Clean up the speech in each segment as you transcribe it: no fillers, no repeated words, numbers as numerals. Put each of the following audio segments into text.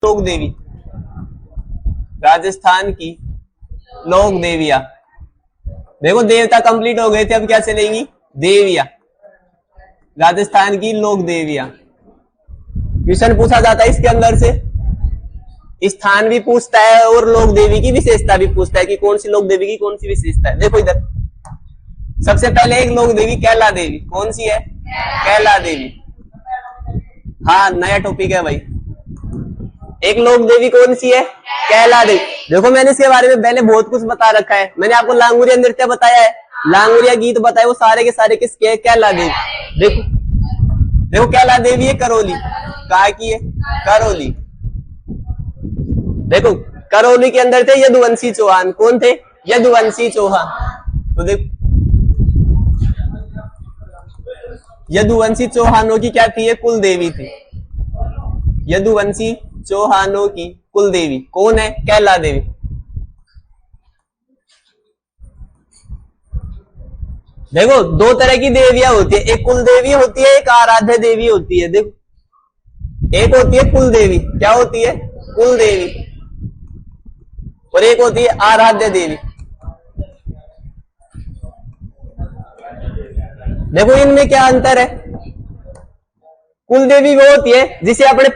लोक देवी, राजस्थान की लोक देविया। देखो देवता कंप्लीट हो गए थे, अब क्या चलेंगी? देविया, राजस्थान की लोक देविया। क्वेश्चन पूछा जाता है इसके अंदर से, स्थान भी पूछता है और लोक देवी की विशेषता भी पूछता है कि कौन सी लोक देवी की कौन सी विशेषता है। देखो इधर सबसे पहले एक लोक देवी कैला देवी, कौन सी है? कैला देवी। हाँ नया टॉपिक है भाई। एक लोक देवी कौन सी है? कैला देवी। देखो मैंने इसके बारे में पहले बहुत कुछ बता रखा है। मैंने आपको लांगुरिया नृत्य बताया है, लांगुरिया गीत बताया, वो सारे के सारे किसके है? कैला देवी। देखो देखो कैला देवी है करौली, कहा की है? करौली। देखो करौली के अंदर थे यदुवंशी चौहान। कौन थे? यदुवंशी चौहान। तो देखो यदुवंशी चौहानों की क्या थी? कुल देवी थी। यदुवंशी चौहानों की कुल देवी कौन है? कैला देवी। देखो दो तरह की देवियां होती है, एक कुल देवी होती है, एक आराध्य देवी होती है। देखो एक होती है कुल देवी, क्या होती है? कुल देवी। और एक होती है आराध्य देवी। देखो इनमें क्या अंतर है? कुल देवी वो होती है जिसे अपने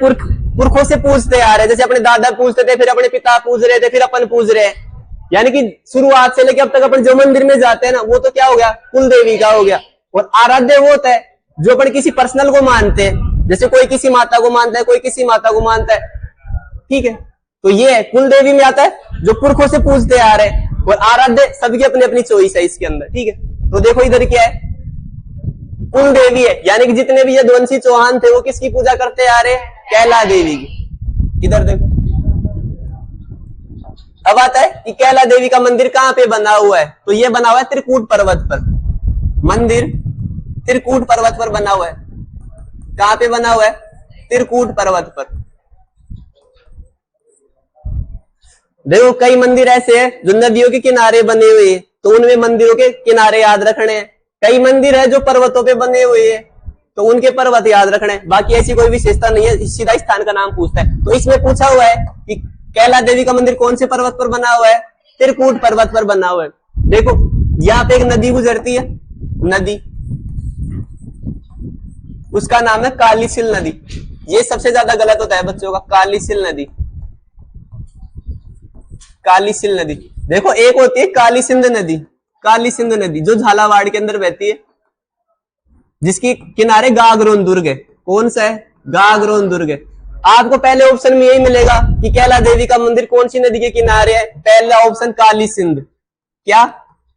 पुरखों से पूजते आ रहे हैं, जैसे अपने दादा पूजते थे, फिर अपने पिता पूज रहे थे, फिर अपन पूज रहे हैं। यानी कि शुरुआत से लेकर अब तक अपन जो मंदिर में जाते हैं ना, वो तो क्या हो गया? कुल देवी का हो गया। और आराध्य वो होता है जो अपन किसी पर्सनल को मानते हैं, जैसे कोई किसी माता को मानता है, कोई किसी माता को मानता है, ठीक है। तो ये है कुल देवी में आता है जो पुरखों से पूजते आ रहे हैं, और आराध्य सबकी अपनी अपनी चॉइस है इसके अंदर, ठीक है। तो देखो इधर क्या है? कुल देवी है, यानी कि जितने भी यदुवंशी चौहान थे वो किसकी पूजा करते आ रहे हैं? कैला देवी की। इधर देखो अब आता है कि कैला देवी का मंदिर कहां पे बना हुआ है? तो ये बना हुआ है त्रिकूट पर्वत पर। मंदिर त्रिकूट पर्वत पर बना हुआ है। कहां पे बना हुआ है? त्रिकूट पर्वत पर। देखो कई मंदिर ऐसे हैं जो नदियों के किनारे बने हुए हैं, तो उनमें मंदिरों के किनारे याद रखने हैं। कई मंदिर है जो पर्वतों पे बने हुए हैं, तो उनके पर्वत याद रखने हैं। बाकी ऐसी कोई विशेषता नहीं है, सीधा स्थान का नाम पूछता है। तो इसमें पूछा हुआ है कि कैला देवी का मंदिर कौन से पर्वत पर बना हुआ है? त्रिकूट पर्वत पर बना हुआ है। देखो यहाँ पे एक नदी गुजरती है, नदी, उसका नाम है कालीसिल नदी। ये सबसे ज्यादा गलत होता है बच्चों का, कालीसिल नदी। कालीसिल नदी। देखो एक होती है काली सिंध नदी, काली सिंध नदी जो झालावाड़ के अंदर बहती है, जिसके किनारे गागरोन दुर्ग है। कौन सा है? गागरोन दुर्ग है। आपको पहले ऑप्शन में यही मिलेगा कि कैला देवी का मंदिर कौन सी नदी के किनारे है? पहला ऑप्शन काली सिंध, क्या?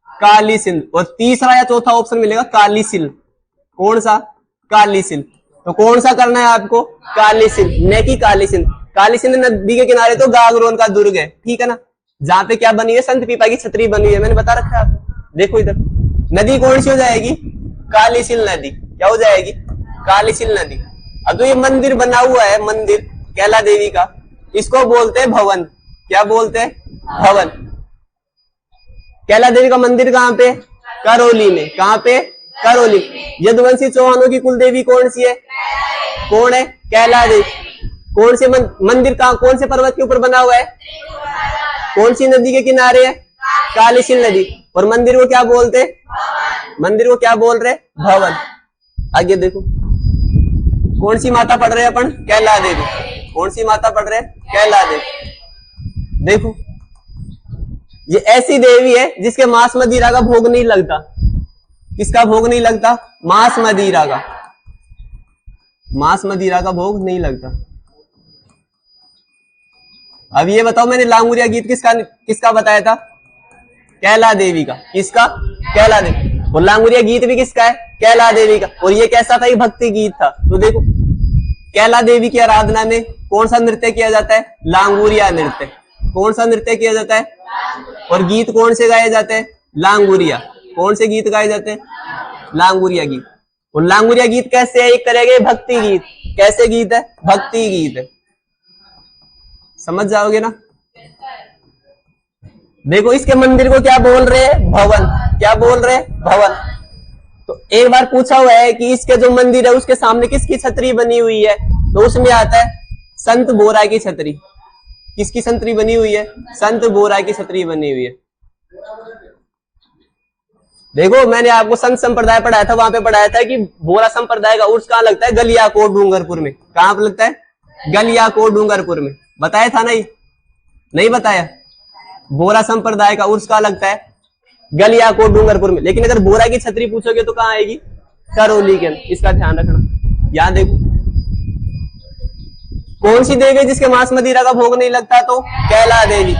काली सिंध। और तीसरा या चौथा ऑप्शन मिलेगा कालीसिल। कौन सा? कालीसिल। तो कौन सा करना है आपको? कालीसिल, न कि काली सिंध। काली सिंध नदी के किनारे तो गागरोन का दुर्ग है, ठीक है ना, जहां पे क्या बनी है? संत पीपा की छतरी बनी है, मैंने बता रखा है आपको। देखो इधर नदी कौन सी हो जाएगी? कालीसिल नदी। क्या हो जाएगी? कालीसिल नदी। अब तो ये मंदिर बना हुआ है, मंदिर कैला देवी का, इसको बोलते हैं भवन। क्या बोलते हैं? भवन। कैला देवी का मंदिर कहां पे? करौली में। कहां पे? करौली। यदुवंशी चौहानों की कुल देवी कौन सी है? कौन है? कैला देवी। कौन से मंदिर कौन से पर्वत के ऊपर बना हुआ है? कौन सी नदी के किनारे है? कालीसिल नदी। और मंदिर को क्या बोलते हैं? मंदिर को क्या बोल रहे? भवन। आगे देखो कौन सी माता पढ़ रहे हैं अपन? कैला देवी। कौन सी माता पढ़ रहे हैं? कैला देवी। देखो ये ऐसी देवी है जिसके मांस मदिरा का भोग नहीं लगता। किसका भोग नहीं लगता? मांस मदिरा का। मांस मदिरा का भोग नहीं लगता। अब ये बताओ, मैंने लांगुरिया गीत किसका बताया था? कैला देवी का। किसका? कैला देवी। और लांगुरिया गीत भी किसका है? कैला देवी का। और ये कैसा था? ये भक्ति गीत था। तो देखो कैला देवी की आराधना में कौन सा नृत्य किया जाता है? लांगुरिया नृत्य। कौन सा नृत्य किया जाता है? और गीत कौन से गाए जाते हैं? लांगुरिया। कौन से गीत गाए जाते हैं? लांगुरिया गीत। और लांगुरिया गीत कैसे है? एक तरह के भक्ति गीत। कैसे गीत है? भक्ति गीत है। समझ जाओगे ना। देखो इसके मंदिर को क्या बोल रहे हैं? भवन। क्या बोल रहे हैं? भवन। तो एक बार पूछा हुआ है कि इसके जो मंदिर है उसके सामने किसकी छतरी बनी हुई है? तो उसमें आता है संत बोरा की छतरी। किसकी छतरी बनी हुई है? संत बोरा की छतरी बनी हुई है। देखो मैंने आपको संत संप्रदाय पढ़ाया था, वहां पे पढ़ाया था कि बोरा संप्रदाय का उर्स कहाँ लगता है? गलियाकोट डूंगरपुर में। कहां पर लगता है? गलियाकोट डूंगरपुर में। बताया था नहीं बताया? बोरा संप्रदाय का उर्स कहाँ लगता है? गलियाकोट डूंगरपुर में। लेकिन अगर बोरा की छतरी पूछोगे तो कहाँ आएगी? करौली के। इसका ध्यान रखना। यहां देखो कौन सी देवी जिसके मांस मदिरा का भोग नहीं लगता? तो कैला देवी।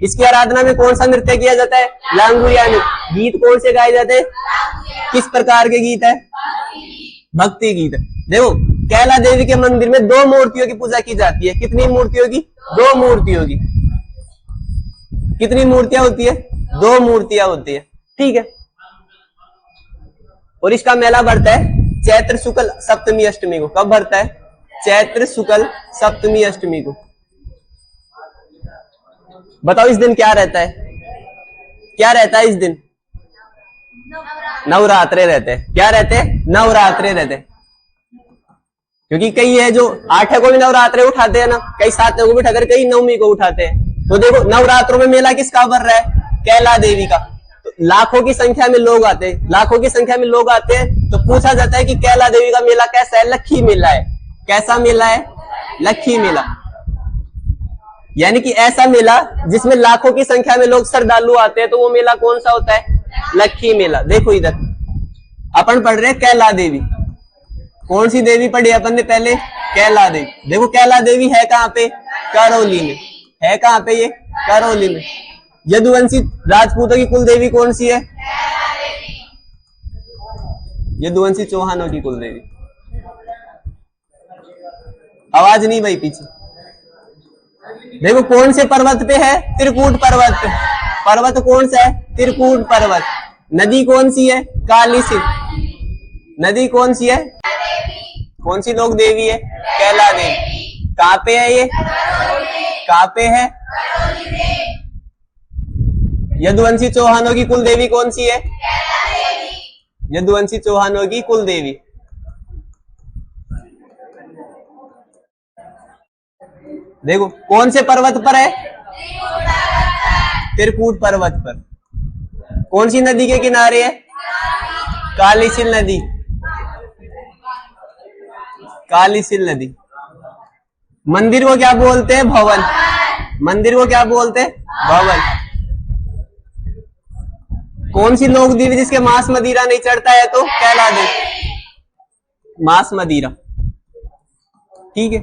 इसकी आराधना में कौन सा नृत्य किया जाता है? लांगुरिया नृत्य। गीत कौन से गाए जाते हैं? किस प्रकार के गीत है? भक्ति गीत है। देखो कैला देवी के मंदिर में 2 मूर्तियों की पूजा की जाती है। कितनी मूर्तियों की? 2 मूर्तियों की। कितनी मूर्तियां होती है? 2 मूर्तियां होती है। ठीक है। और इसका मेला बढ़ता है चैत्र शुक्ल सप्तमी अष्टमी को। कब बढ़ता है? चैत्र शुक्ल सप्तमी अष्टमी को। बताओ इस दिन क्या रहता है? क्या रहता है इस दिन? नवरात्रे रहते हैं। क्या रहते हैं? नवरात्रे रहते हैं। क्योंकि कई है जो 8 को भी नवरात्रे उठाते हैं ना, कई 7 को भी उठाकर कई 9वीं को उठाते हैं। तो देखो नवरात्रों में मेला किसका बढ़ रहा है? कैला देवी का। तो लाखों की संख्या में लोग आते हैं, लाखों की संख्या में लोग आते हैं। तो पूछा जाता है कि कैला देवी का मेला कैसा है? लक्खी मेला है। कैसा मेला है? लक्खी मेला। यानी कि ऐसा मेला जिसमें लाखों की संख्या में लोग श्रद्धालु आते हैं। तो वो मेला कौन सा होता है? लक्खी मेला। देखो इधर अपन पढ़ रहे हैं कैला देवी। कौन सी देवी पढ़ी अपन ने पहले? कैला देवी। देखो कैला देवी है कहां पे? करौली में। है कहां पे ये? करौली में। यदुवंशी राजपूतों की कुल देवी कौन सी है? यदुवंशी चौहानों की कुल देवी। आवाज नहीं भाई पीछे। देखो कौन से पर्वत पे है? त्रिकूट पर्वत पे। पर्वत कौन सा है? त्रिकूट पर्वत। नदी कौन सी है? काली सिंध। नदी कौन सी है? कौन सी लोक देवी है? कैला देवी। कहां पे है ये? कहां पे है? यदुवंशी चौहानों की कुल देवी कौन सी है? यदुवंशी चौहानों की कुल देवी। देखो कौन से पर्वत पर है? त्रिकूट पर्वत पर। कौन सी नदी के किनारे है? कालीसिल नदी। कालीसिल नदी। मंदिर को क्या बोलते हैं? भवन। मंदिर को क्या बोलते हैं? भवन। कौन सी लोक देवी जिसके मांस मदिरा नहीं चढ़ता है? तो कैला देवी। मांस मदिरा। ठीक है।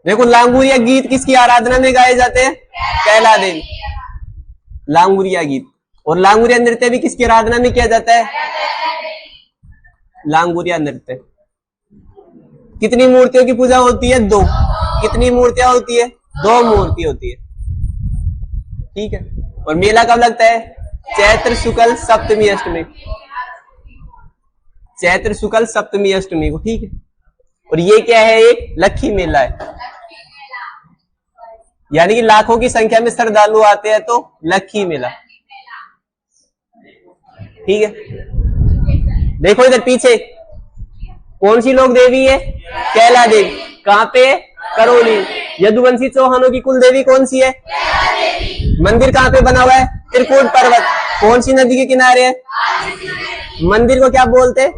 देखो लांगुरिया गीत किसकी आराधना में गाए जाते हैं? कैला देवी। लांगुरिया गीत। और लांगुरिया नृत्य भी किसकी आराधना में किया जाता है? लांगुरिया नृत्य। कितनी मूर्तियों की पूजा होती है? 2। कितनी मूर्तियां होती है? 2 मूर्ति होती है। ठीक है। और मेला कब लगता है? चैत्र शुक्ल सप्तमी अष्टमी। चैत्र शुक्ल सप्तमी अष्टमी को। ठीक है। और ये क्या है? एक लक्खी मेला है। यानी कि लाखों की संख्या में श्रद्धालु आते हैं तो लक्खी मेला। ठीक है। देखो इधर पीछे कौन सी लोक देवी है? कैला देवी। कहां पे? करौली। यदुवंशी चौहानों की कुल देवी कौन सी है? मंदिर कहां पे बना हुआ है? त्रिकूट पर्वत। कौन सी नदी के किनारे है? मंदिर को क्या बोलते हैं?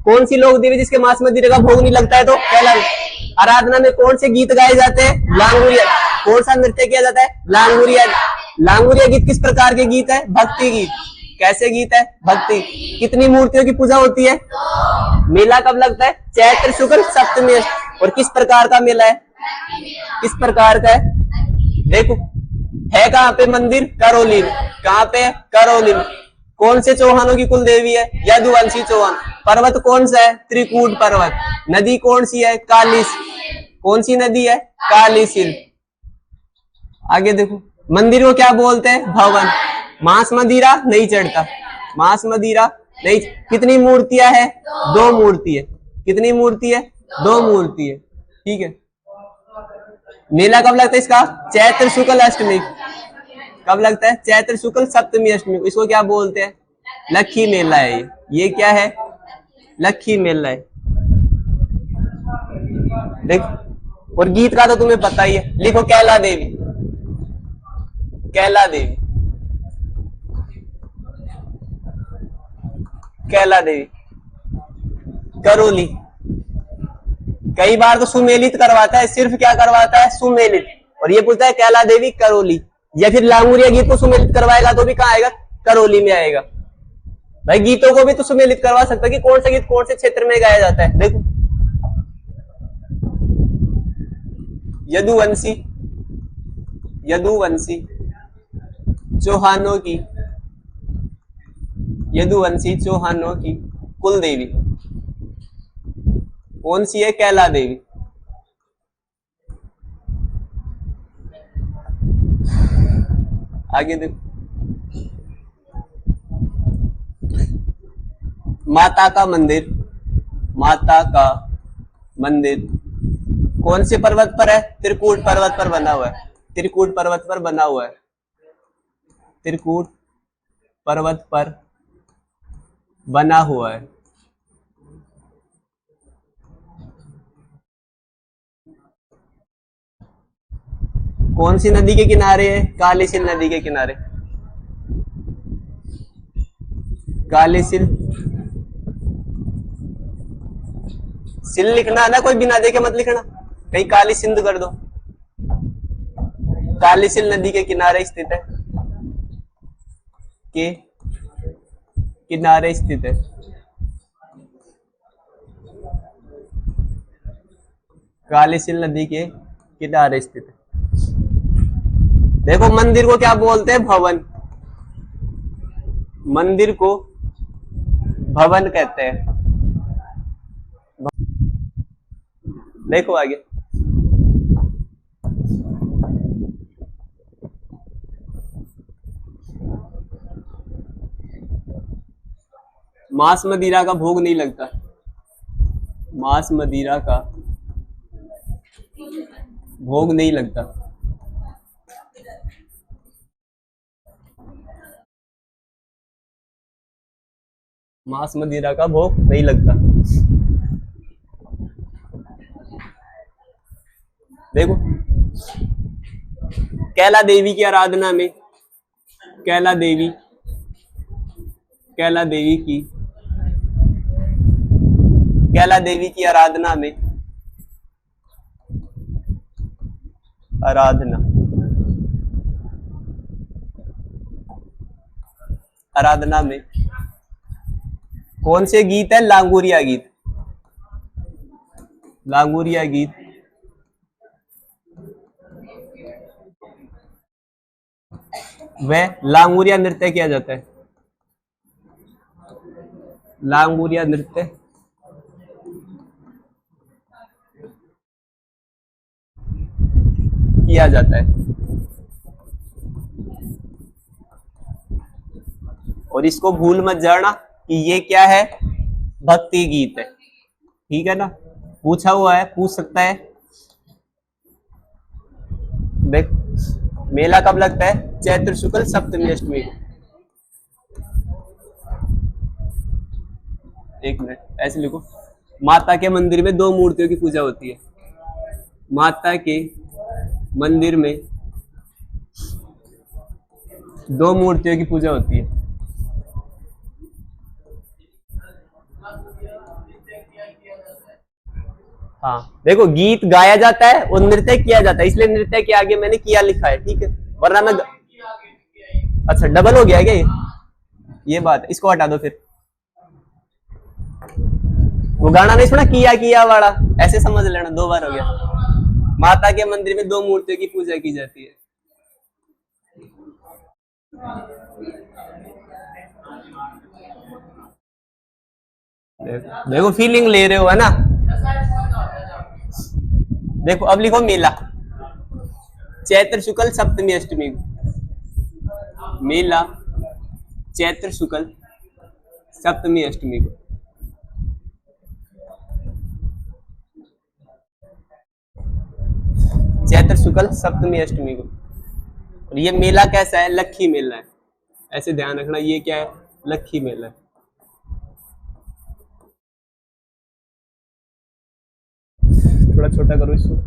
कौन सी लोक देवी जिसके मांस मदिरा का भोग नहीं लगता है? तो कैला। आराधना में कौन से गीत गाए जाते हैं? लांगुरिया। कौन सा नृत्य किया जाता है? लांगुरिया। लांगुरिया गीत किस प्रकार के गीत है? भक्ति गीत। कैसे गीत है? भक्ति। कितनी मूर्तियों की पूजा होती है? मेला कब लगता है? चैत्र शुक्ल सप्तमी। और किस प्रकार का मेला है? किस प्रकार का है? देखो है कहां पे मंदिर? करौली में। कहां पे? करौली में। कौन से चौहानों की कुल देवी है? यदुवंशी चौहान। पर्वत कौन सा है? त्रिकूट पर्वत। नदी कौन सी है? कालीसिल। कौन सी नदी है? कालीसिल। आगे देखो मंदिर को क्या बोलते हैं? भवन। मांस मदिरा नहीं चढ़ता। मांस मदिरा नहीं। कितनी मूर्तियां है? 2 मूर्ति है। कितनी मूर्ति है? 2 मूर्ति है। ठीक है। मेला कब लगता है इसका? चैत्र शुक्ल अष्टमी। कब लगता है? चैत्र शुक्ल सप्तमी अष्टमी। इसको क्या बोलते हैं? लक्खी मेला है ये क्या है? लक्खी मेला है। देख, और गीत का तो तुम्हें पता ही है, लिखो कैला देवी, कैला देवी, कैला देवी, करोली। कई बार तो सुमेलित करवाता है, सिर्फ क्या करवाता है, सुमेलित, और ये पूछता है कैला देवी करोली, या फिर लांगुरिया गीत को सुमेलित करवाएगा तो भी कहां आएगा, करोली में आएगा। भाई गीतों को भी तो सुमेलित करवा सकता है कि कौन सा गीत कौन से क्षेत्र में गाया जाता है। देखो, यदुवंशी, यदुवंशी चौहानों की, यदुवंशी चौहानों की कुल देवी कौन सी है, कैला देवी। आगे देखो, माता का मंदिर, माता का मंदिर कौन से पर्वत पर है, त्रिकूट पर्वत पर बना हुआ है, त्रिकूट पर्वत पर बना हुआ है, त्रिकूट पर्वत पर बना हुआ है। कौन सी नदी के किनारे है, कालीसिंध नदी के किनारे, कालीसिंध। सिल लिखना ना, कोई बिना देखे मत लिखना, कहीं काली सिंध कर दो। कालीसिंध नदी के किनारे स्थित है, के किनारे स्थित है, कालीसिंध नदी के किनारे स्थित है। देखो मंदिर को क्या बोलते हैं, भवन, मंदिर को भवन कहते हैं। देखो आगे, मांस मदिरा का भोग नहीं लगता, मांस मदिरा का भोग नहीं लगता। मांस मदिरा का भोग नहीं लगता। देखो, कैला देवी की आराधना में, कैला देवी, कैला देवी की, कैला देवी की आराधना में, आराधना, आराधना में कौन से गीत है, लांगुरिया गीत, लांगुरिया गीत वह लांगुरिया नृत्य किया जाता है, लांगुरिया नृत्य किया जाता है। और इसको भूल मत जाना कि ये क्या है, भक्ति गीत है, ठीक है ना, पूछा हुआ है, पूछ सकता है। देख, मेला कब लगता है, चैत्र शुक्ल सप्तमी अष्टमी। एक मिनट, ऐसे लिखो, माता के मंदिर में 2 मूर्तियों की पूजा होती है, माता के मंदिर में 2 मूर्तियों की पूजा होती है। हाँ, देखो गीत गाया जाता है और नृत्य किया जाता है, इसलिए नृत्य के आगे मैंने किया लिखा है, ठीक है, वरना मैं, अच्छा डबल हो गया है क्या ये बात, इसको हटा दो फिर। वो गाना नहीं सुना, किया किया वाला, ऐसे समझ लेना, 2 बार हो गया। माता के मंदिर में 2 मूर्तियों की पूजा की जाती है। देखो फीलिंग ले रहे हो, है ना। देखो अब लिखो मेला, चैत्र शुक्ल सप्तमी अष्टमी को, मेला चैत्र शुक्ल सप्तमी अष्टमी को। चैत्र शुक्ल सप्तमी अष्टमी को। और ये मेला कैसा है, लक्खी मेला है, ऐसे ध्यान रखना, ये क्या है, लक्खी मेला है। थोड़ा छोटा करो इसको।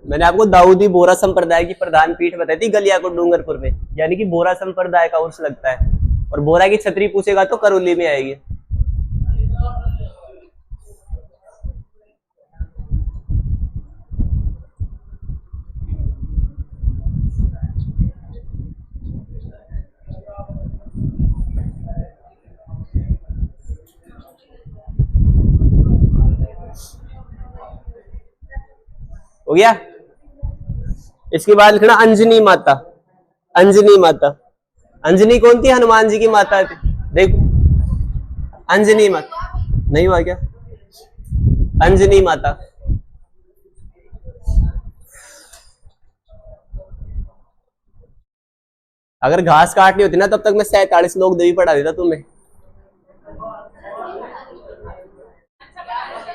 मैंने आपको दाऊदी बोरा संप्रदाय की प्रधान पीठ बताई थी गलियाकोट डूंगरपुर में, यानी कि बोरा संप्रदाय का उर्स लगता है। और बोरा की छतरी पूछेगा तो करौली में आएगी। हो गया। इसके बाद लिखना अंजनी माता। अंजनी माता, अंजनी कौन थी? हनुमान जी की माता थी। देखो अंजनी माता नहीं हुआ क्या? अंजनी माता। अगर घास काटनी होती ना तब तक मैं 47 लोग देवी पढ़ा देता तुम्हें।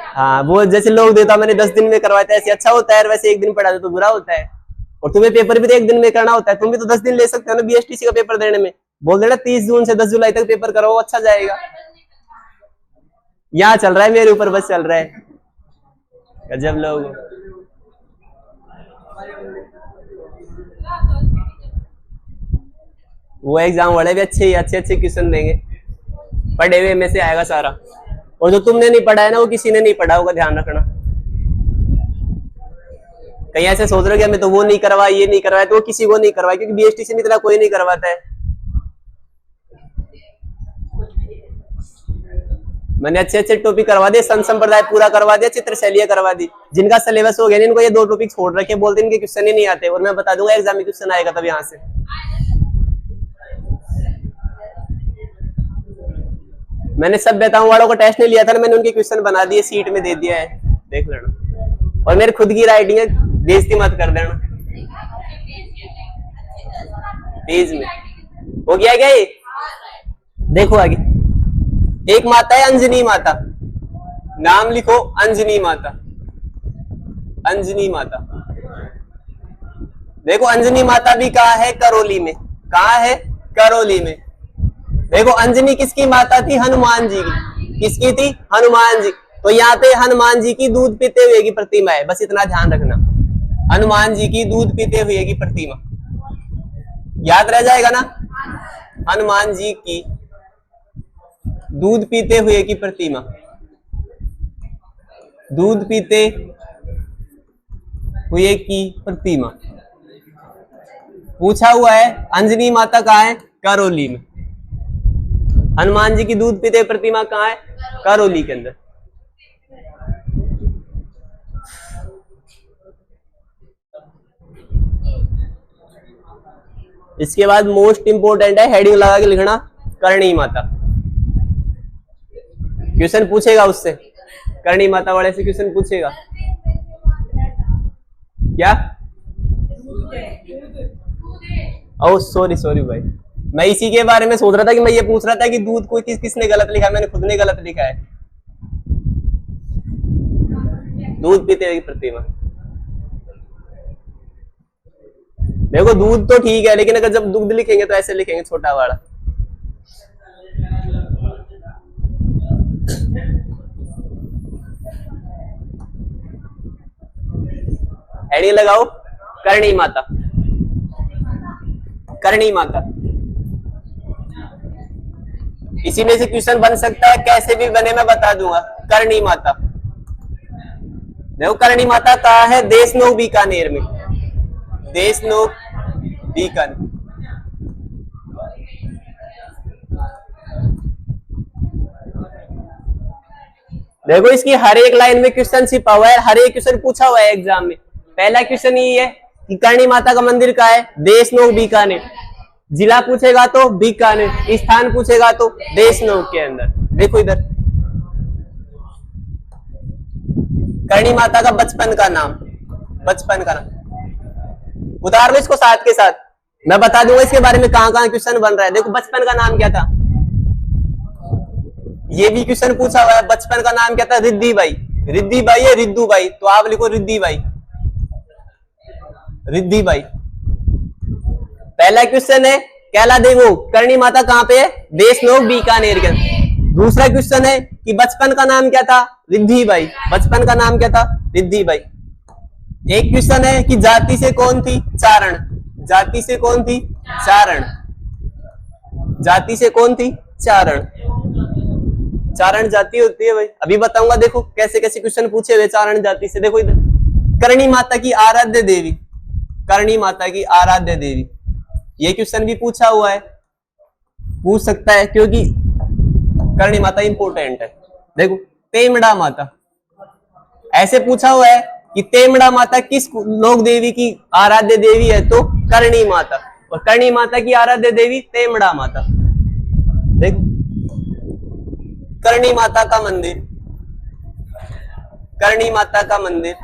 हाँ, वो जैसे लोग देता मैंने 10 दिन में करवाया था ऐसे अच्छा होता है, वैसे एक दिन पढ़ा दे तो बुरा होता है। और तुम्हें पेपर भी तो एक दिन में करना होता है, तुम भी तो 10 दिन ले सकते हो ना बीएसटीसी का पेपर देने में। बोल देना 30 जून से 10 जुलाई तक पेपर करो, अच्छा जाएगा। यहाँ चल रहा है मेरे ऊपर बस चल रहा है, गजब लोग। वो एग्जाम वाले भी अच्छे अच्छे क्वेश्चन देंगे, पढ़े हुए में से आएगा सारा। और जो तुमने नहीं पढ़ा है ना वो किसी ने नहीं पढ़ा होगा, ध्यान रखना। कहीं ऐसे सोच रहे हो कि मैं तो वो नहीं करवाया ये नहीं करवाया, तो वो किसी को नहीं करवाया, क्योंकि बीएसटीसी में इतना कोई नहीं करवाता है। मैंने अच्छे अच्छे टॉपिक करवा दिए, संत संप्रदाय पूरा करवा दिया, चित्रशैलियां करवा दी। जिनका सिलेबस हो गया इनको ये 2 टॉपिक छोड़ रखे, बोलते इनके क्वेश्चन ही नहीं आते, और मैं बता दूंगा एग्जाम में क्वेश्चन आएगा तब यहाँ से। मैंने सभ्यताओं वालों को टेस्ट नहीं लिया था ना, मैंने उनके क्वेश्चन बना दिए, सीट में दे दिया है, देख लेना। और मेरी खुद की राइटिंग है, बेइज्जती मत कर देना पेज में। हो गया क्या ये? देखो आगे, एक माता है अंजनी माता, नाम लिखो अंजनी माता। अंजनी माता, देखो अंजनी माता भी कहाँ है? करौली में। कहाँ है? करौली में। देखो अंजनी किसकी माता थी? हनुमान जी की। किसकी थी? हनुमान जी। तो यहाँ पे हनुमान जी की दूध पीते हुए की प्रतिमा है, बस इतना ध्यान रखना। हनुमान जी की दूध पीते हुए की प्रतिमा याद रह जाएगा ना? हनुमान जी की दूध पीते हुए की प्रतिमा, दूध पीते हुए की प्रतिमा पूछा हुआ है। अंजनी माता कहाँ है? करौली में। हनुमान जी की दूध पीते प्रतिमा कहाँ है? करौली के अंदर। इसके बाद मोस्ट इंपोर्टेंट है, हेडिंग लगा के लिखना, करणी माता। क्वेश्चन पूछेगा उससे, करणी माता वाले से क्वेश्चन पूछेगा। क्या? ओह सॉरी सॉरी भाई, मैं इसी के बारे में सोच रहा था कि मैं ये पूछ रहा था कि दूध को किसने गलत लिखा है, मैंने खुद ने गलत लिखा है। दूध पीते हुए प्रतिमा। देखो दूध तो ठीक है, लेकिन अगर जब दुग्ध लिखेंगे तो ऐसे लिखेंगे छोटा वाला। हेडिंग लगाओ, करणी माता। करणी माता, इसी में से क्वेश्चन बन सकता है, कैसे भी बने मैं बता दूंगा। करणी माता, देखो करणी माता कहाँ है? देशनोक बीकानेर में। देशनोक बीकानेर। देखो इसकी हर एक लाइन में क्वेश्चन छिपा हुआ है, हर एक क्वेश्चन पूछा हुआ है एग्जाम में। पहला क्वेश्चन ये है कि करणी माता का मंदिर कहाँ है, देशनोक बीकानेर। जिला पूछेगा तो बीकानेर, स्थान पूछेगा तो देशनोक के अंदर। देखो इधर, करणी माता का बचपन का नाम, बचपन का नाम उतार लो इसको साथ के साथ, मैं बता दूंगा इसके बारे में कहां कहां क्वेश्चन बन रहा है। देखो बचपन का नाम क्या था, ये भी क्वेश्चन पूछा हुआ है। बचपन का नाम क्या था, रिद्धि बाई। रिद्धि बाई है रिद्धू बाई, तो आप लिखो रिद्धि बाई, रिद्धि बाई। पहला क्वेश्चन है कैला देवो, करणी माता कहां पे है, देशनोक बीकानेर के। दूसरा क्वेश्चन है कि बचपन का नाम क्या था, रिद्धि बाई। बचपन का नाम क्या था, रिद्धि बाई। एक क्वेश्चन है कि जाति से कौन थी, चारण। जाति से कौन थी, चारण। जाति से कौन थी, चारण। चारण जाति होती है भाई, अभी बताऊंगा। देखो कैसे कैसे क्वेश्चन पूछे हुए चारण जाति से। देखो इधर, करणी माता की आराध्य देवी, करणी माता की आराध्य देवी, ये क्वेश्चन भी पूछा हुआ है, पूछ सकता है क्योंकि करणी माता इंपोर्टेंट है। देखो तेमड़ा माता, ऐसे पूछा हुआ है कि तेमड़ा माता किस लोक देवी की आराध्य देवी है, तो करणी माता। और करणी माता की आराध्य देवी तेमड़ा माता। देखो करणी माता का मंदिर, करणी माता का मंदिर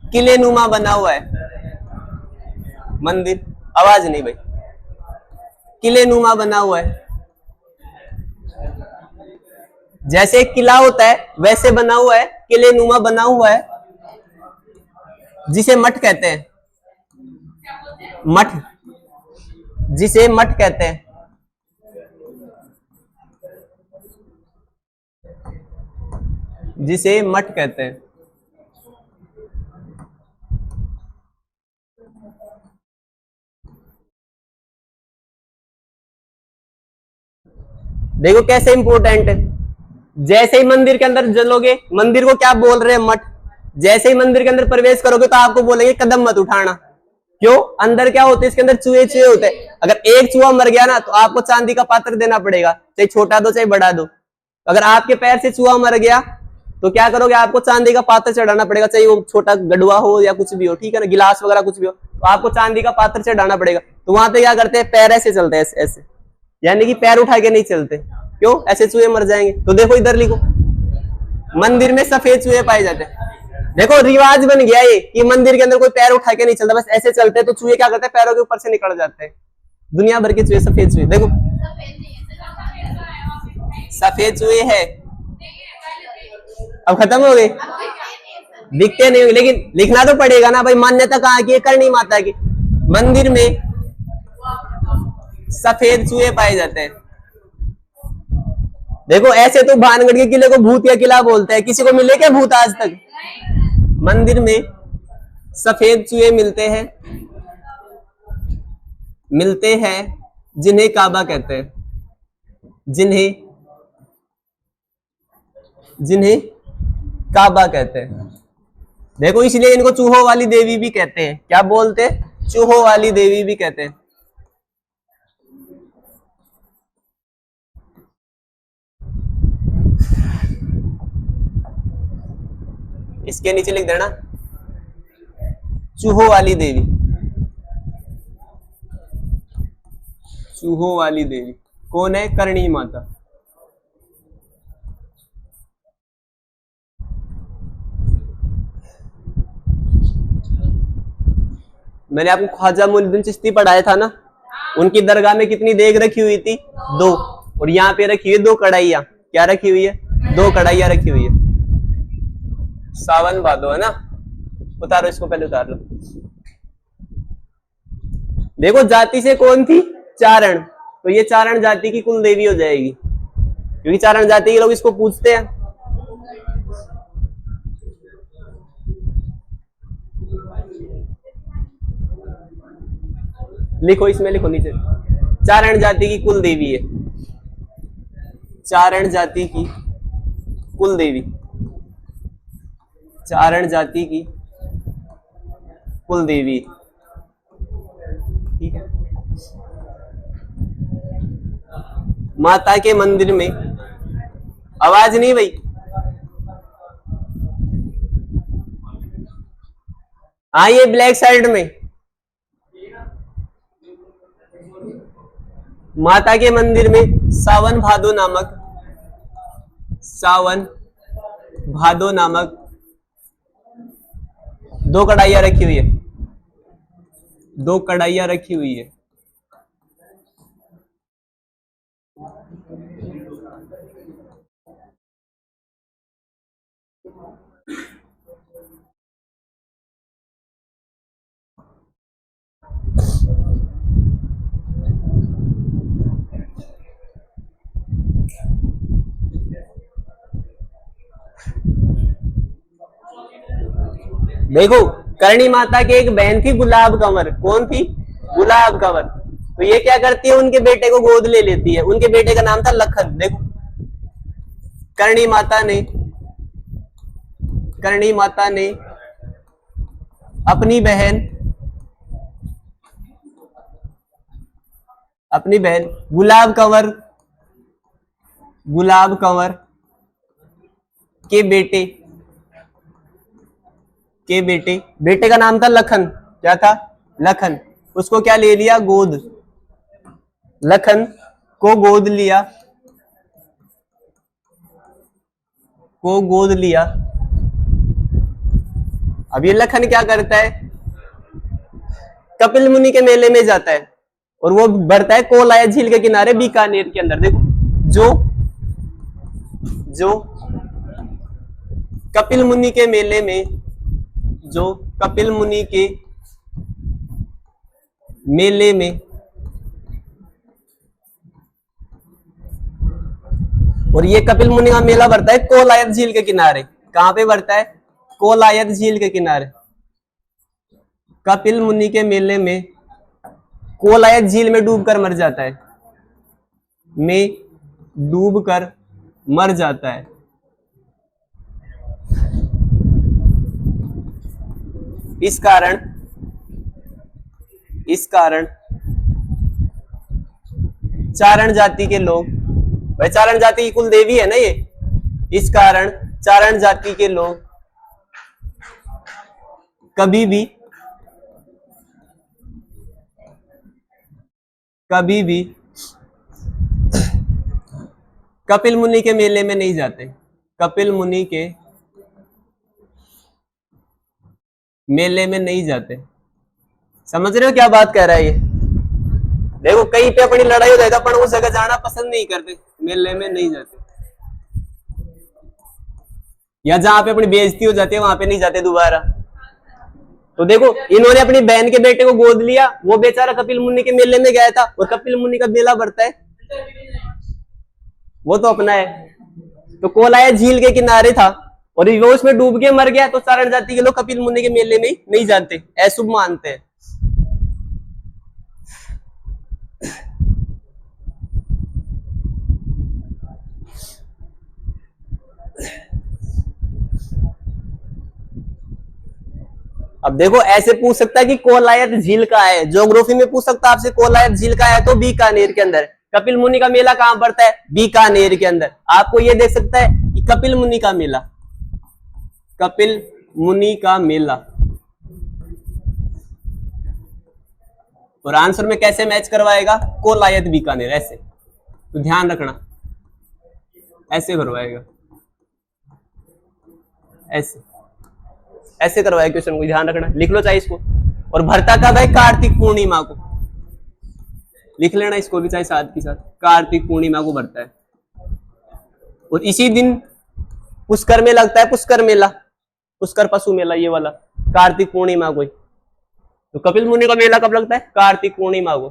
किले नुमा बना हुआ है मंदिर। आवाज नहीं भाई, किले नुमा बना हुआ है, जैसे एक किला होता है वैसे बना हुआ है, किले नुमा बना हुआ है, जिसे मठ कहते हैं। मठ, जिसे मठ कहते हैं। जिसे मठ कहते हैं। देखो कैसे इंपोर्टेंट है। जैसे ही मंदिर के अंदर चलोगे, मंदिर को क्या बोल रहे हैं, मठ। जैसे ही मंदिर के अंदर प्रवेश करोगे तो आपको बोलेंगे कदम मत उठाना। क्यों, अंदर क्या होते हैं, इसके अंदर चूहे चूहे होते हैं। अगर एक चूहा मर गया ना तो आपको चांदी का पात्र देना पड़ेगा, चाहे छोटा दो चाहे बड़ा दो। अगर आपके पैर से चूहा मर गया तो क्या करोगे, आपको चांदी का पात्र चढ़ाना पड़ेगा, चाहे वो छोटा गडुआ हो या कुछ भी हो, ठीक है ना, गिलास वगैरह कुछ भी हो, तो आपको चांदी का पात्र चढ़ाना पड़ेगा। तो वहां पे क्या करते हैं, पैर ऐसे चलते हैं, ऐसे, यानी कि पैर उठा के नहीं चलते। क्यों, ऐसे चूहे मर जाएंगे। तो देखो इधर लिखो, मंदिर में सफेद चूहे पाए जाते हैं। देखो रिवाज बन गया ये कि मंदिर के अंदर कोई पैर उठा के नहीं चलता, बस ऐसे चलते हैं। तो चूहे क्या करते हैं, पैरों के ऊपर से निकल जाते हैं। दुनिया भर के चूहे सफेद चूहे। देखो सफेद चूहे है, अब खत्म हो गए, दिखते नहीं, लेकिन लिखना तो पड़ेगा ना भाई। मान्यता कहाँ की है, करणी माता की। मंदिर में सफेद चूहे पाए जाते हैं। देखो ऐसे तो भानगढ़ के किले को भूत या किला बोलते हैं, किसी को मिले क्या भूत आज तक। मंदिर में सफेद चूहे मिलते हैं, मिलते हैं, जिन्हें काबा कहते हैं, जिन्हें जिन्हें काबा कहते हैं। देखो इसलिए इनको चूहों वाली देवी भी कहते हैं। क्या बोलते हैं, चूहों वाली देवी भी कहते हैं। इसके नीचे लिख देना चूहों वाली देवी, चूहों वाली देवी कौन है, करणी माता। मैंने आपको ख्वाजा मुइनुद्दीन चिश्ती पढ़ाया था ना, उनकी दरगाह में कितनी देग रखी हुई थी, 2। और यहाँ पे रखी हुई 2 कढ़ाइयां। क्या रखी हुई है, 2 कढ़ाइयां रखी हुई है। सावन भादो है ना, उतारो इसको, पहले उतार लो। देखो जाति से कौन थी, चारण, तो ये चारण जाति की कुल देवी हो जाएगी, क्योंकि चारण जाति के लोग इसको पूछते हैं। लिखो इसमें, लिखो नीचे, चारण जाति की कुल देवी है, चारण जाति की कुल देवी, चारण जाति की कुल देवी, ठीक है। माता के मंदिर में, आवाज नहीं भाई, हाँ ये ब्लैक साइड में माता के मंदिर में सावन भादो नामक दो कढ़ाइयां रखी हुई है, दो कढ़ाइयां रखी हुई है। देखो करणी माता की एक बहन थी गुलाब कंवर। कौन थी? गुलाब कंवर। तो ये क्या करती है, उनके बेटे को गोद ले लेती है। उनके बेटे का नाम था लखन। देखो करणी माता ने अपनी बहन गुलाब कंवर के बेटे का नाम था लखन। क्या था? लखन। उसको क्या ले लिया? गोद। लखन को गोद लिया। अब ये लखन क्या करता है? कपिल मुनि के मेले में जाता है और वो बढ़ता है कोलाया झील के किनारे बीकानेर के अंदर। देखो जो कपिल मुनि के मेले में, जो कपिल मुनि के मेले में, और ये कपिल मुनि का मेला बढ़ता है कोलायत झील के किनारे। कहां पे बढ़ता है? कोलायत झील के किनारे। कपिल मुनि के मेले में कोलायत झील में डूबकर मर जाता है, इस कारण चारण जाति के लोग, भाई चारण जाति की कुल देवी है ना ये, इस कारण चारण जाति के लोग कभी भी कपिल मुनि के मेले में नहीं जाते। कपिल मुनि के मेले में नहीं जाते। समझ रहे हो क्या बात कह रहा है ये? देखो कहीं पे अपनी लड़ाई हो जाएगा, पर उस जगह जाना पसंद नहीं करते, मेले में नहीं जाते, या जहां पे अपनी बेइज्जती हो जाती है वहां पे नहीं जाते दोबारा। तो देखो इन्होंने अपनी बहन के बेटे को गोद लिया, वो बेचारा कपिल मुनि के मेले में गया था, और कपिल मुनि का मेला बढ़ता है, वो तो अपना है। तो कोलाया झील के किनारे था और वो उसमें डूब के मर गया, तो चारण जाति के लोग कपिल मुनि के मेले में नहीं जाते, अशुभ मानते हैं। अब देखो ऐसे पूछ सकता है कि कोलायत झील का है, ज्योग्राफी में पूछ सकता है आपसे कोलायत झील का है तो बीकानेर के अंदर। कपिल मुनि का मेला कहां पड़ता है? बीकानेर के अंदर। आपको ये देख सकता है कि कपिल मुनि का मेला, और आंसर में कैसे मैच करवाएगा? कोलायत बीकानेर, ऐसे। तो ध्यान रखना, ऐसे करवाएगा, ऐसे करवाएगा क्वेश्चन को, ध्यान रखना। लिख लो चाहे इसको। और भरता कब है? कार्तिक पूर्णिमा को। लिख लेना इसको भी चाहे साथ के साथ, कार्तिक पूर्णिमा को भरता है। और इसी दिन पुष्कर में लगता है, पुष्कर मेला, पुष्कर पशु मेला, ये वाला कार्तिक पूर्णिमा को। तो कपिल मुनि का मेला कब लगता है? कार्तिक पूर्णिमा को।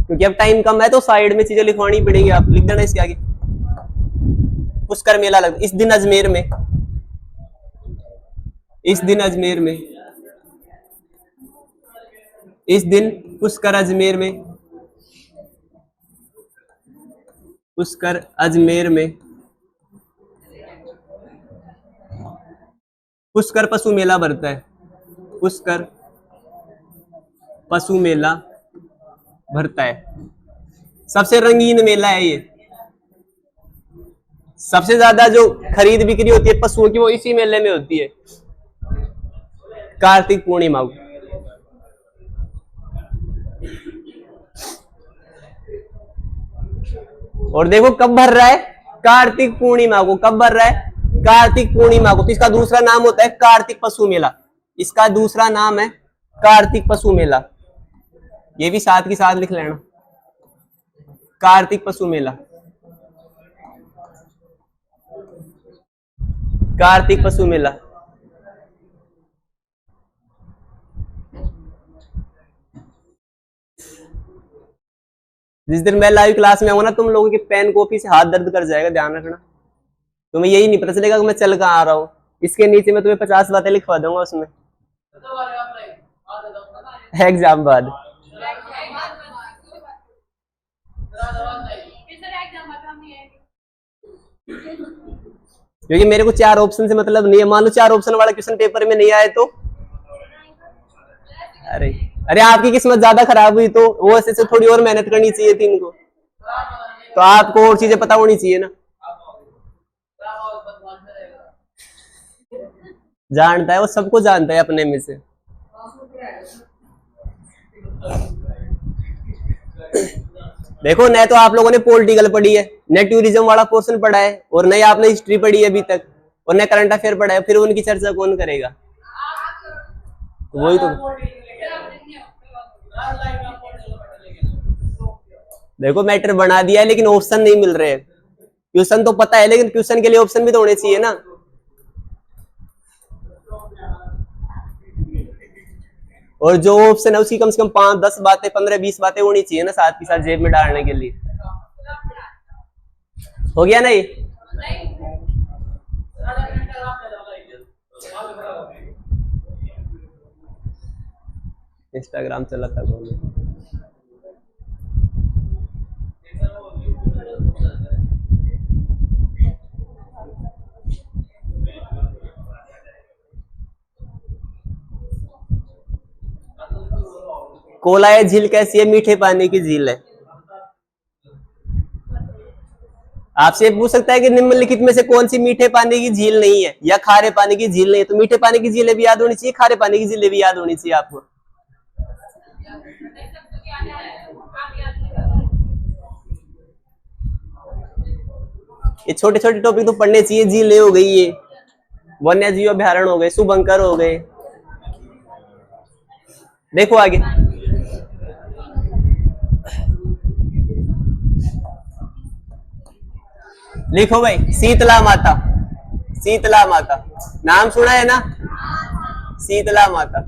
क्योंकि अब टाइम कम है तो साइड में चीजें लिखवानी पड़ेगी, आप लिख देना इसके आगे। पुष्कर मेला लगता इस दिन अजमेर में, इस दिन पुष्कर अजमेर में पुष्कर पशु मेला भरता है, पुष्कर पशु मेला भरता है। सबसे रंगीन मेला है ये, सबसे ज्यादा जो खरीद बिक्री होती है पशुओं की वो इसी मेले में होती है, कार्तिक पूर्णिमा को। और देखो कब भर रहा है, कार्तिक पूर्णिमा को। कब भर रहा है, कार्तिक पूर्णिमा को। तो इसका दूसरा नाम होता है कार्तिक पशु मेला। इसका दूसरा नाम है कार्तिक पशु मेला। ये भी साथ के साथ लिख लेना, कार्तिक पशु मेला, कार्तिक पशु मेला। जिस दिन मैं लाइव क्लास में आऊंगा ना, तुम लोगों की पेन कॉपी से हाथ दर्द कर जाएगा, ध्यान रखना। तुम्हें यही नहीं पता चलेगा कि मैं चल कहाँ आ रहा हूँ। इसके नीचे मैं तुम्हें 50 बातें लिखवा दूंगा उसमें, एग्जाम बाद। क्योंकि मेरे को 4 ऑप्शन से मतलब नहीं है। मान लो 4 ऑप्शन वाला क्वेश्चन पेपर में नहीं आए तो, अरे अरे आपकी किस्मत ज्यादा खराब हुई तो वो ऐसे थोड़ी और मेहनत करनी चाहिए थी इनको। तो आपको और चीजें पता होनी चाहिए ना। जानता है वो, सबको जानता है अपने में से। देखो, न तो आप लोगों ने पॉलिटिकल पढ़ी है, न टूरिज्म वाला पोर्शन पढ़ा है, और न आपने हिस्ट्री पढ़ी है अभी तक, और न करंट अफेयर पढ़ा है। फिर उनकी चर्चा कौन करेगा? तो वही तो। देखो, मैटर बना दिया है लेकिन ऑप्शन नहीं मिल रहे। क्वेश्चन तो पता है लेकिन क्वेश्चन के लिए ऑप्शन भी तो होने चाहिए ना। और जो ऑप्शन है उसकी कम से कम 5, 10 बातें, 15, 20 बातें होनी चाहिए ना साथ के साथ जेब में डालने के लिए। हो गया ना ये? इंस्टाग्राम चला था बोले। कोलाया झील कैसी है? मीठे पानी की झील है। आपसे पूछ सकता है कि निम्नलिखित में से कौन सी मीठे पानी की झील नहीं है या खारे पानी की झील नहीं है। तो मीठे पानी की झीलें भी याद होनी चाहिए, खारे पानी की झीलें भी याद होनी चाहिए आपको। ये छोटे छोटे टॉपिक तो पढ़ने चाहिए। झीलें हो गई, ये वन्य जीव अभ्यारण्य हो गए, शुभंकर हो गए। देखो आगे, लिखो भाई, शीतला माता। शीतला माता नाम सुना है ना, शीतला माता।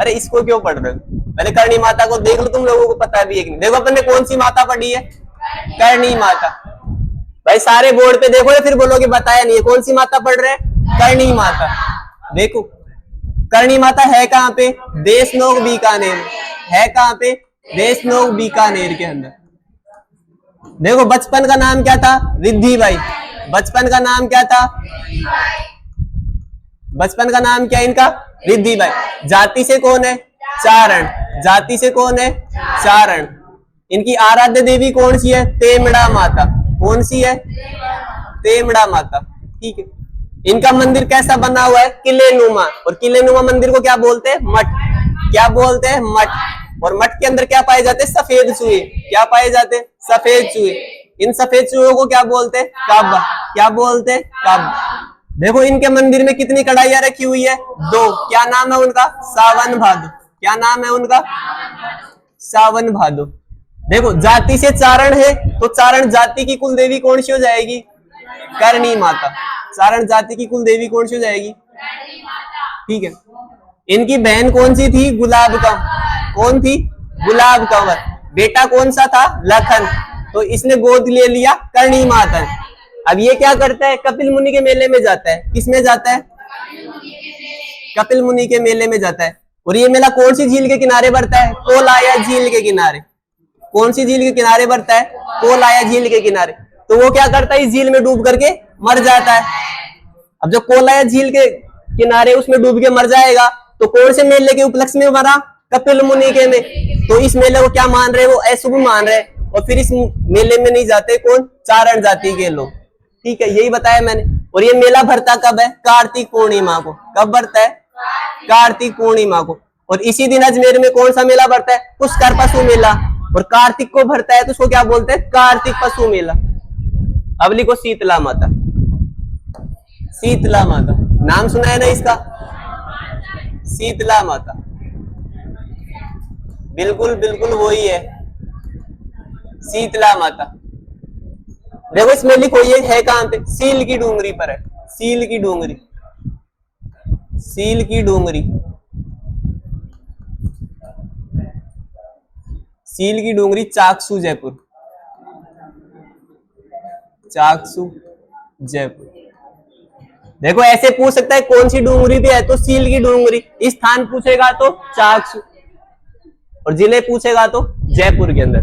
अरे इसको क्यों पढ़ रहे हो? पहले करणी माता को देख लो, तुम लोगों को पता भी है कि नहीं। देखो अपन ने कौन सी माता पढ़ी है? करणी माता। भाई सारे बोर्ड पे देखो या फिर बोलोगे बताया नहीं है। कौन सी माता पढ़ रहे हैं? करणी माता। देखो करणी माता है कहाँ पे? देशनोक बीकानेर। है कहाँ पे? देशनोक बीकानेर के अंदर। देखो बचपन का नाम क्या था? रिद्धि बाई। बचपन का नाम क्या था? बचपन का नाम क्या इनका? रिद्धि बाई। जाति से कौन है? चारण। जाति से कौन है? चारण। इनकी आराध्य देवी कौन सी है? तेमड़ा माता। कौन सी है? तेमड़ा माता। ठीक है। इनका मंदिर कैसा बना हुआ है? किले नुमा। और किले नुमा मंदिर को क्या बोलते हैं? मठ। क्या बोलते हैं? मठ। और मठ के अंदर क्या पाए जाते हैं? सफेद चूहे। क्या पाए जाते हैं? सफेद चूहे। इन सफेद चूहों को क्या बोलते हैं? काबा। क्या बोलते हैं? काबा। देखो इनके मंदिर में कितनी कढ़ाइयां रखी हुई है? 2। क्या नाम है उनका? सावन भादो। क्या नाम है उनका? सावन भादो। देखो जाति से चारण है, तो चारण जाति की कुल देवी कौन सी हो जाएगी? करणी माता। चारण जाति की कुल देवी कौन सी हो जाएगी? ठीक है। इनकी बहन कौन सी थी? गुलाब कंवर। कौन थी? गुलाब कंवर। बेटा कौन सा था? लखन। तो इसने गोद ले लिया करणी माता। अब ये क्या करता है? कपिल मुनि के मेले में जाता है। किस में जाता है? कपिल मुनि के मेले में जाता है। और ये मेला कौन सी झील के किनारे बढ़ता है? कोलाया झील के किनारे। कौन सी झील के किनारे बढ़ता है? कोलाया झील के किनारे। तो वो क्या करता है? इस झील में डूब करके मर जाता है। अब जो कोलाया झील के किनारे उसमें डूब के मर जाएगा, तो कौन से मेले के उपलक्ष्य में मरा? कपिल मुनि के में। तो इस मेले को क्या मान रहे? वो अशुभ मान रहे। और फिर इस मेले में नहीं जाते कौन, चारण जाति के लोग। ठीक है, यही बताया मैंने। और ये मेला भरता कब है, कार्तिक पूर्णिमा को। कब भरता है, कार्तिक पूर्णिमा को। और इसी दिन अजमेर में कौन सा मेला भरता है, पुष्कर पशु मेला। और कार्तिक को भरता है तो उसको क्या बोलते हैं, कार्तिक पशु मेला। अब लिखो शीतला माता। शीतला माता नाम सुना है ना इसका, शीतला माता। बिल्कुल बिल्कुल वही है, शीतला माता। देखो इसमें लिखो, ये है कहां पे, सील की डूंगरी पर है। सील की डूंगरी, सील की डूंगरी, सील की डूंगरी, चाकसू जयपुर। चाकसू जयपुर। देखो ऐसे पूछ सकता है कौन सी डूंगरी पे है, तो सील की डूंगरी। स्थान पूछेगा तो चाकसू, और जिले पूछेगा तो जयपुर के अंदर।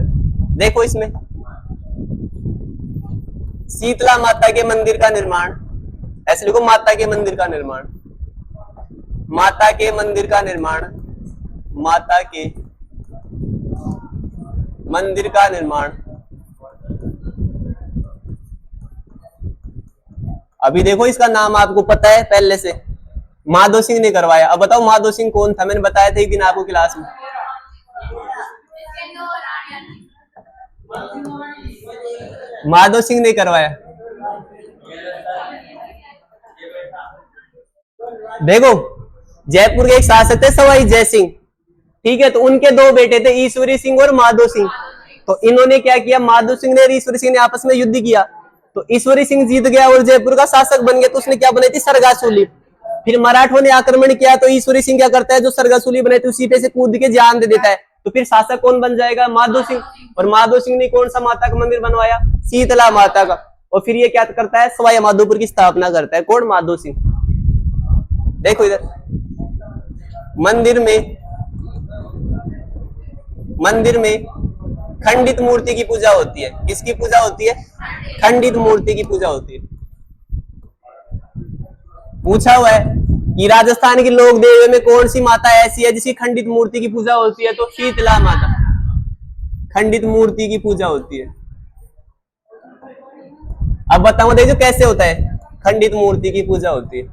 देखो इसमें शीतला माता के मंदिर का निर्माण, ऐसे लिखो, माता के मंदिर का निर्माण, माता के मंदिर का निर्माण, माता के मंदिर का निर्माण। अभी देखो इसका नाम आपको पता है पहले से, माधो सिंह ने करवाया। अब बताओ माधो सिंह कौन था, मैंने बताया था एक दिन आपको क्लास में। माधो सिंह ने करवाया। देखो जयपुर के एक शासक थे सवाई जय सिंह, ठीक है, तो उनके दो बेटे थे, ईश्वरी सिंह और माधो सिंह। तो इन्होंने क्या किया, माधो सिंह ने और ईश्वरी सिंह ने आपस में युद्ध किया। तो ईश्वरी सिंह जीत गया और जयपुर का शासक बन गया। तो उसने क्या बनाई थी, सरगासूली। फिर मराठों ने आक्रमण किया, तो ईश्वरी सिंह क्या करता है, जो सरगासूली बनाई थी उसी पे से कूद के जान दे देता है। तो फिर शासक कौन बन जाएगा, माधो सिंह। और माधो सिंह ने कौन सा माता का मंदिर बनवाया, शीतला माता का। और फिर ये क्या करता है, सवाई माधोपुर की स्थापना करता है, कौन, माधो सिंह। देखो इधर मंदिर में खंडित मूर्ति की पूजा होती है। किसकी पूजा होती है, खंडित मूर्ति की पूजा होती है। पूछा हुआ है कि राजस्थान की लोक देवी में कौन सी माता ऐसी है जिसकी खंडित मूर्ति की पूजा होती है, तो शीतला माता, खंडित मूर्ति की पूजा होती है। अब बताऊं देखो कैसे होता है, खंडित मूर्ति की पूजा होती है।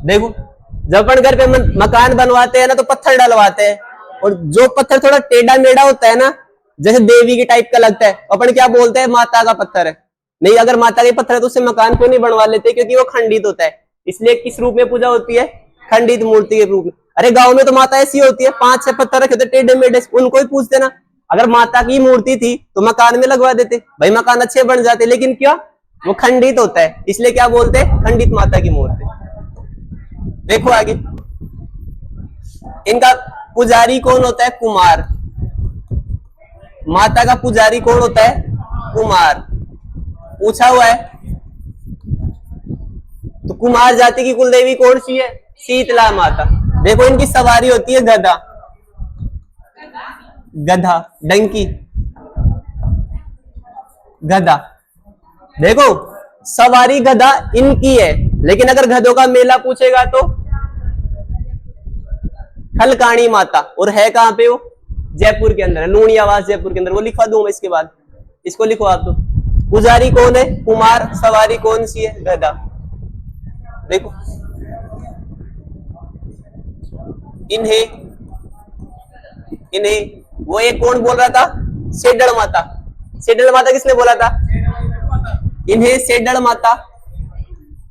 देखो जब अपन घर पे मकान बनवाते हैं ना, तो पत्थर डलवाते हैं, और जो पत्थर थोड़ा टेढ़ा मेढ़ा होता है ना, जैसे देवी की टाइप का लगता है, अपन क्या बोलते हैं, माता का पत्थर है। नहीं, अगर माता के पत्थर है तो उससे मकान क्यों नहीं बनवा लेते, क्योंकि वो खंडित होता है। इसलिए किस रूप में पूजा होती है, खंडित मूर्ति के रूप में। अरे गांव में तो माता ऐसी होती है, 5-6 पत्थर रखे थे टेढ़े मेढ़े, उनको ही पूछते ना। अगर माता की मूर्ति थी तो मकान में लगवा देते, भाई मकान अच्छे बन जाते। लेकिन क्या, वो खंडित होता है, इसलिए क्या बोलते हैं, खंडित माता की मूर्ति। देखो आगे, इनका पुजारी कौन होता है, कुमार। माता का पुजारी कौन होता है, कुमार। पूछा हुआ है। तो कुमार जाति की कुलदेवी कौन सी है, शीतला माता। देखो इनकी सवारी होती है गधा, गधा, डंकी, गधा। देखो सवारी गधा इनकी है, लेकिन अगर गधों का मेला पूछेगा तो खलकाणी माता। और है कहां पे वो, जयपुर के अंदर है, लूणियावास जयपुर के अंदर। वो लिखवा दूंगा इसके बाद, इसको लिखो आप। तो पुजारी कौन है, कुमार। सवारी कौन सी है, गधा। देखो इन्हें वो एक कौन बोल रहा था, सेडड़ माता। सेडड़ माता किसने बोला था, इन्हें सेडड़ माता,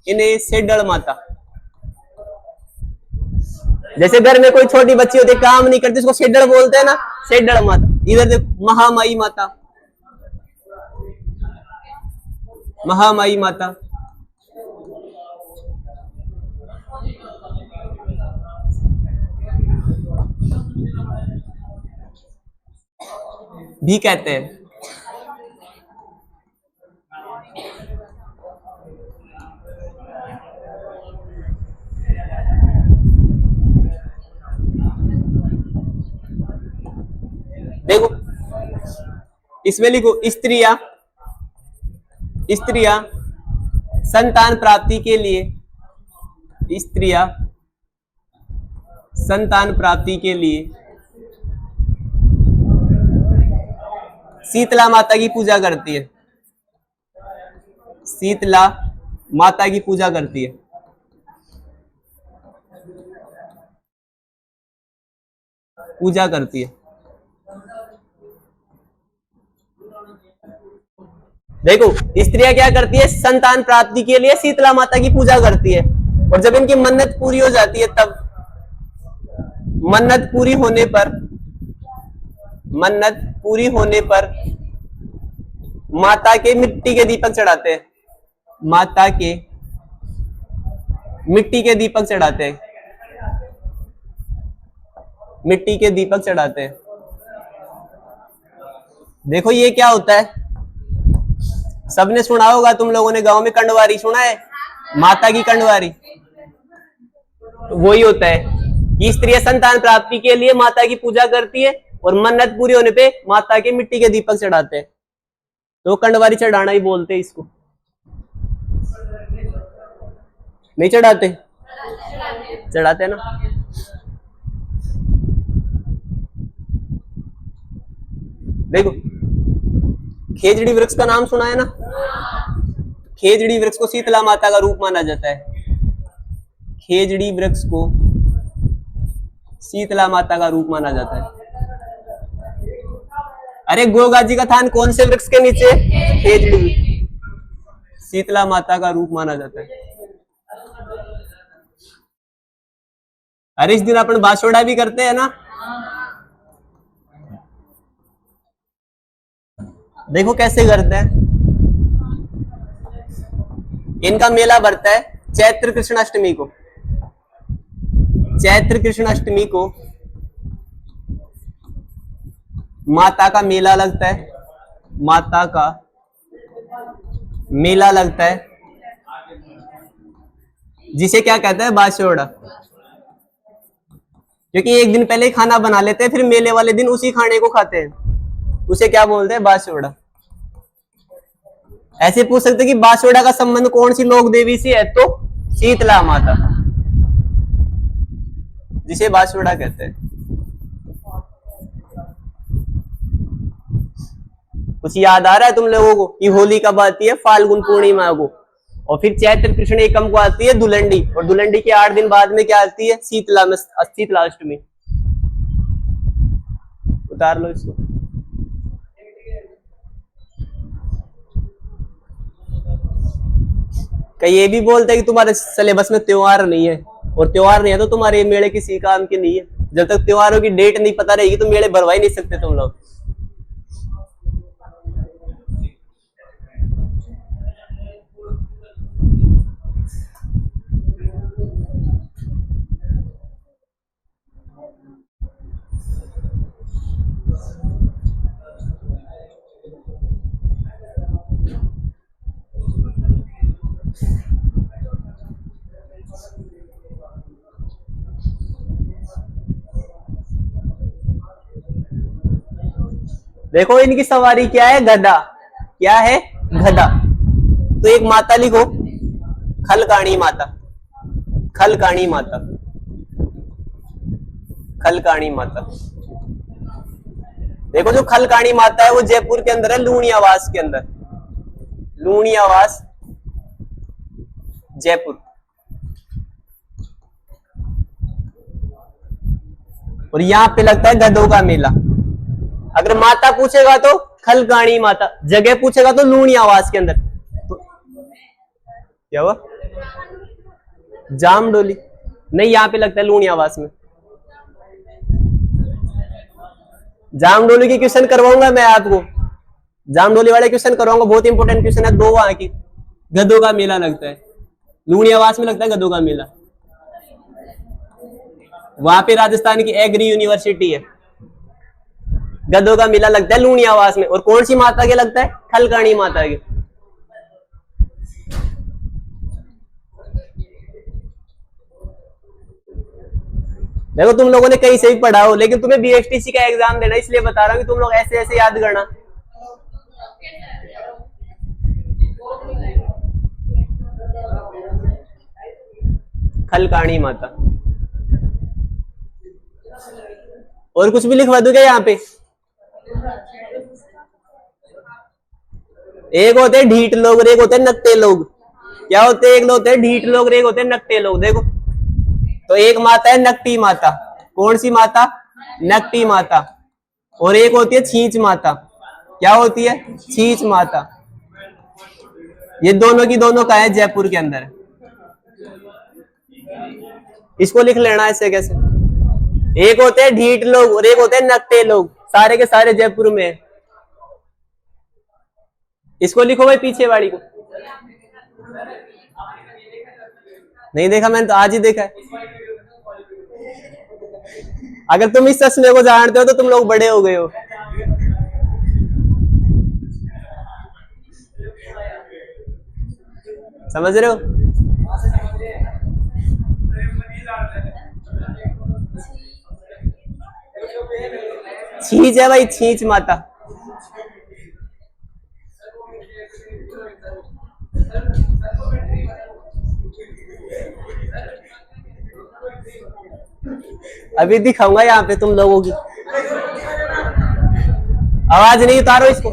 इन्हें सेडड़ माता। जैसे घर में कोई छोटी बच्ची होती है, काम नहीं करती, उसको सेडड़ बोलते हैं ना, सेडड़ माता। इधर देखो महामाई माता, महामाई माता। भी कहते हैं। देखो इसमें लिखो, स्त्रियां संतान प्राप्ति के लिए, स्त्रियां संतान प्राप्ति के लिए शीतला माता की पूजा करती है। शीतला माता की पूजा करती है। पूजा करती है। देखो स्त्रियां क्या करती है, संतान प्राप्ति के लिए शीतला माता की पूजा करती है, और जब इनकी मन्नत पूरी हो जाती है तब मन्नत पूरी होने पर माता के मिट्टी के दीपक चढ़ाते हैं। माता के मिट्टी के दीपक चढ़ाते हैं। मिट्टी के दीपक चढ़ाते हैं। देखो ये क्या होता है, सबने सुना होगा, तुम लोगों ने गांव में कंडवारी सुना है, माता की कंडवारी। वही होता है कि स्त्रियां संतान प्राप्ति के लिए माता की पूजा करती है और मन्नत पूरी होने पे माता के मिट्टी के दीपक चढ़ाते हैं, तो कंडवारी चढ़ाना ही बोलते हैं इसको। नहीं चढ़ाते? चढ़ाते ना। देखो खेजड़ी वृक्ष का नाम सुना है ना, खेजड़ी वृक्ष को शीतला माता का रूप माना जाता है। खेजड़ी वृक्ष को शीतला माता का रूप माना जाता है। अरे गोगा जी का थान कौन से वृक्ष के नीचे? खेजड़ी। शीतला माता का रूप माना जाता है। अरे इस दिन अपन बासोड़ा भी करते हैं ना। देखो कैसे करते हैं। इनका मेला भरता है चैत्र कृष्णाष्टमी को। चैत्र कृष्णाष्टमी को माता का मेला लगता है। माता का मेला लगता है, जिसे क्या कहते हैं? बासोड़ा। क्योंकि एक दिन पहले खाना बना लेते हैं, फिर मेले वाले दिन उसी खाने को खाते हैं, उसे क्या बोलते हैं? बासोड़ा। ऐसे पूछ सकते कि बासोड़ा का संबंध कौन सी लोक देवी से है, तो शीतला माता, जिसे बासोड़ा कहते हैं। कुछ याद आ रहा है तुम लोगों को कि होली कब आती है? फाल्गुन पूर्णिमा को। और फिर चैत्र कृष्ण एकम को आती है दुलंडी, और दुलंडी के 8 दिन बाद में क्या आती है? शीतलाष्टमी। उतार लो इसको। कई ये भी बोलते हैं कि तुम्हारे सिलेबस में त्योहार नहीं है, और त्योहार नहीं है तो तुम्हारे मेले किसी काम के नहीं है। जब तक त्योहारों की डेट नहीं पता रहेगी तो मेले भरवा ही नहीं सकते तुम लोग। देखो इनकी सवारी क्या है? गधा। क्या है? गधा। तो एक माता लिखो, खलकाणी माता। खलकाणी माता। खलकाणी माता। देखो जो खलकाणी माता है वो जयपुर के अंदर है, लूणियावास के अंदर। लूणियावास जयपुर। और यहां पे लगता है गधों का मेला। अगर माता पूछेगा तो खलकाणी माता, जगह पूछेगा तो लूणियावास के अंदर। तो क्या हुआ? जामडोली नहीं, यहां पे लगता है लूणियावास में। जामडोली की क्वेश्चन करवाऊंगा मैं आपको, जामडोली वाले क्वेश्चन करवाऊंगा, बहुत इंपॉर्टेंट क्वेश्चन है। 2 वहां की गधों का मेला लगता है, लूणियावास में लगता है गधों का मेला। वहां पे राजस्थान की एग्री यूनिवर्सिटी है। गधों का मेला लगता है लूणियावास में, और कौन सी माता के लगता है? खलकाणी माता के। देखो तुम लोगों ने कहीं से भी पढ़ा हो, लेकिन तुम्हें बीएसटीसी का एग्जाम देना, इसलिए बता रहा हूं कि तुम लोग ऐसे ऐसे याद करना। खलकाणी माता। और कुछ भी लिखवा दूंगा यहाँ पे। एक होते हैं ढीठ लोग और एक होते हैं नकटे लोग। क्या होते हैं? एक होते हैं ढीठ लोग और एक होते हैं नकटे लोग। देखो तो एक माता है नकटी माता। कौन सी माता? नकटी माता। और एक होती है छींच माता। क्या होती है? छींच माता। ये दोनों की दोनों का है जयपुर के अंदर। इसको लिख लेना ऐसे कैसे। एक होते हैं ढीठ लोग और एक होते हैं नकटे लोग। सारे के सारे जयपुर में। इसको लिखो भाई पीछे वाली को। नहीं देखा? मैंने तो आज ही देखा है। अगर तुम इस चश्मे को जानते हो तो तुम लोग बड़े हो गए हो। समझ रहे हो? छींच है भाई, छींच माता। अभी दिखाऊंगा यहाँ पे तुम लोगों की। आवाज नहीं उतारो इसको।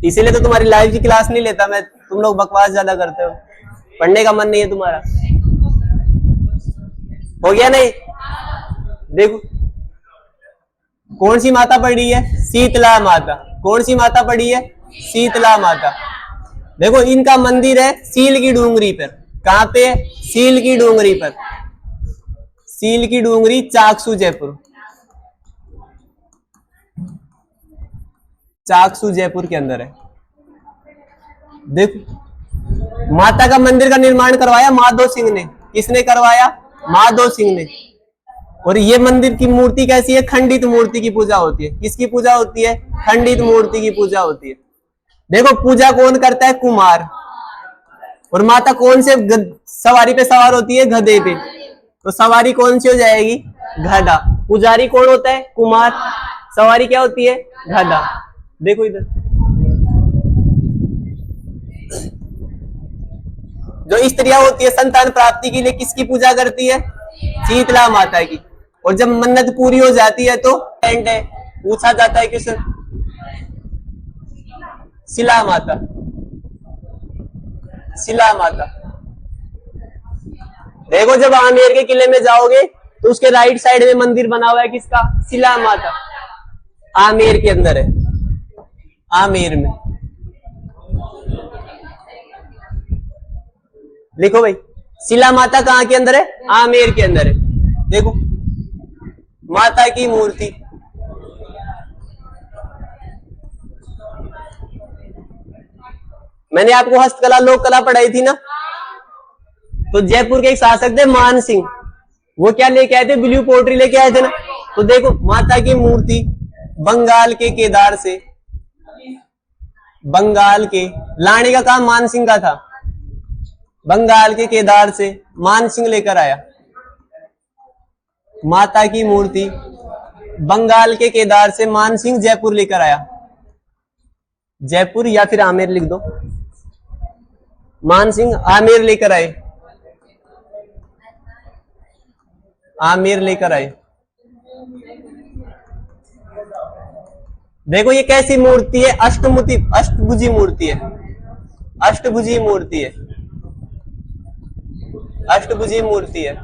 इसीलिए तो तुम्हारी लाइव की क्लास नहीं लेता मैं। तुम लोग बकवास ज्यादा करते हो, पढ़ने का मन नहीं है तुम्हारा। हो गया नहीं? देखो कौन सी माता पड़ी है? शीतला माता। कौन सी माता पड़ी है? शीतला माता। देखो इनका मंदिर है सील की डूंगरी पर। कहां पे? सील की डूंगरी पर। सील की डूंगरी, चाकसू, जयपुर। चाकसू जयपुर के अंदर है। देखो माता का मंदिर का निर्माण करवाया माधो सिंह ने। किसने करवाया? माधो सिंह ने। और ये मंदिर की मूर्ति कैसी है? खंडित मूर्ति की पूजा होती है। किसकी पूजा होती है? खंडित मूर्ति की पूजा होती है। देखो पूजा कौन करता है? कुमार। और माता कौन से सवारी पे सवार होती है? गधे पे। तो सवारी कौन सी हो जाएगी? गधा। पुजारी कौन होता है? कुमार। सवारी क्या होती है? गधा। देखो इधर जो स्त्रियां होती है संतान प्राप्ति के लिए किसकी पूजा करती है? शीतला माता की। और जब मन्नत पूरी हो जाती है तो है पूछा जाता है किस? शिला माता। शिला माता। देखो जब आमेर के किले में जाओगे तो उसके राइट साइड में मंदिर बना हुआ है किसका? शिला माता। आमेर के अंदर है, आमेर में। लिखो भाई शिला माता कहां के अंदर है? आमेर के अंदर है। देखो माता की मूर्ति। मैंने आपको हस्तकला लोक कला पढ़ाई थी ना। तो जयपुर के एक शासक थे मान सिंह। वो क्या लेके आए थे? ब्लू पोट्री लेके आए थे ना। तो देखो माता की मूर्ति बंगाल के केदार से, बंगाल के लाने का काम मान सिंह का था। बंगाल के केदार से मान सिंह लेकर आया माता की मूर्ति। बंगाल के केदार से मान सिंह जयपुर लेकर आया। जयपुर या फिर आमेर लिख दो। मान सिंह आमेर लेकर आए। आमेर लेकर आए। देखो ये कैसी मूर्ति है? अष्टभुजी मूर्ति है। अष्टभुजी मूर्ति है। अष्टभुजी मूर्ति है।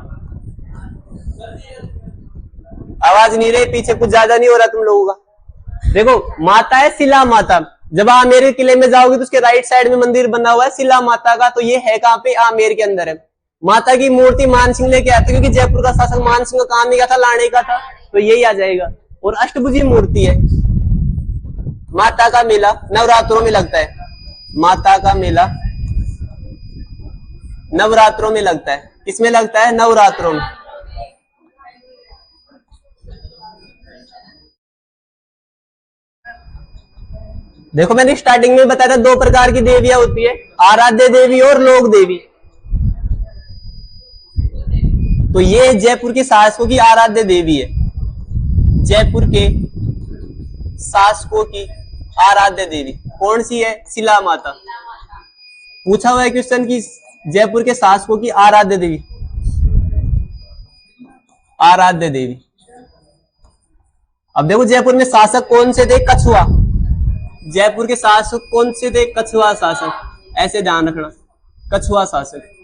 आवाज नहीं रही पीछे? कुछ ज्यादा नहीं हो रहा तुम लोगों का? देखो माता है शिला माता। जब आमेर किले में जाओगे तो उसके राइट साइड में मंदिर बना हुआ है शिला माता का। तो ये है कहां पे? आमेर के अंदर है। माता की मूर्ति मान सिंह लेके आते क्योंकि जयपुर का शासक मान सिंह का काम नहीं था, लाने का था। तो यही आ जाएगा। और अष्टभुजी मूर्ति है। माता का मेला नवरात्रों में लगता है। माता का मेला नवरात्रों में लगता है। किसमें लगता है? नवरात्रों में। देखो मैंने स्टार्टिंग में बताया था दो प्रकार की देवियां होती है, आराध्य देवी और लोक देवी। तो ये जयपुर के शासकों की आराध्य देवी है। जयपुर के शासकों की आराध्य देवी कौन सी है? शिला माता। पूछा हुआ है क्वेश्चन की जयपुर के शासकों की आराध्य देवी। आराध्य देवी। अब देखो जयपुर में शासक कौन से थे? कछुआ। जयपुर के शासक कौन से थे? कछुआ शासक। ऐसे ध्यान रखना, कछुआ शासक।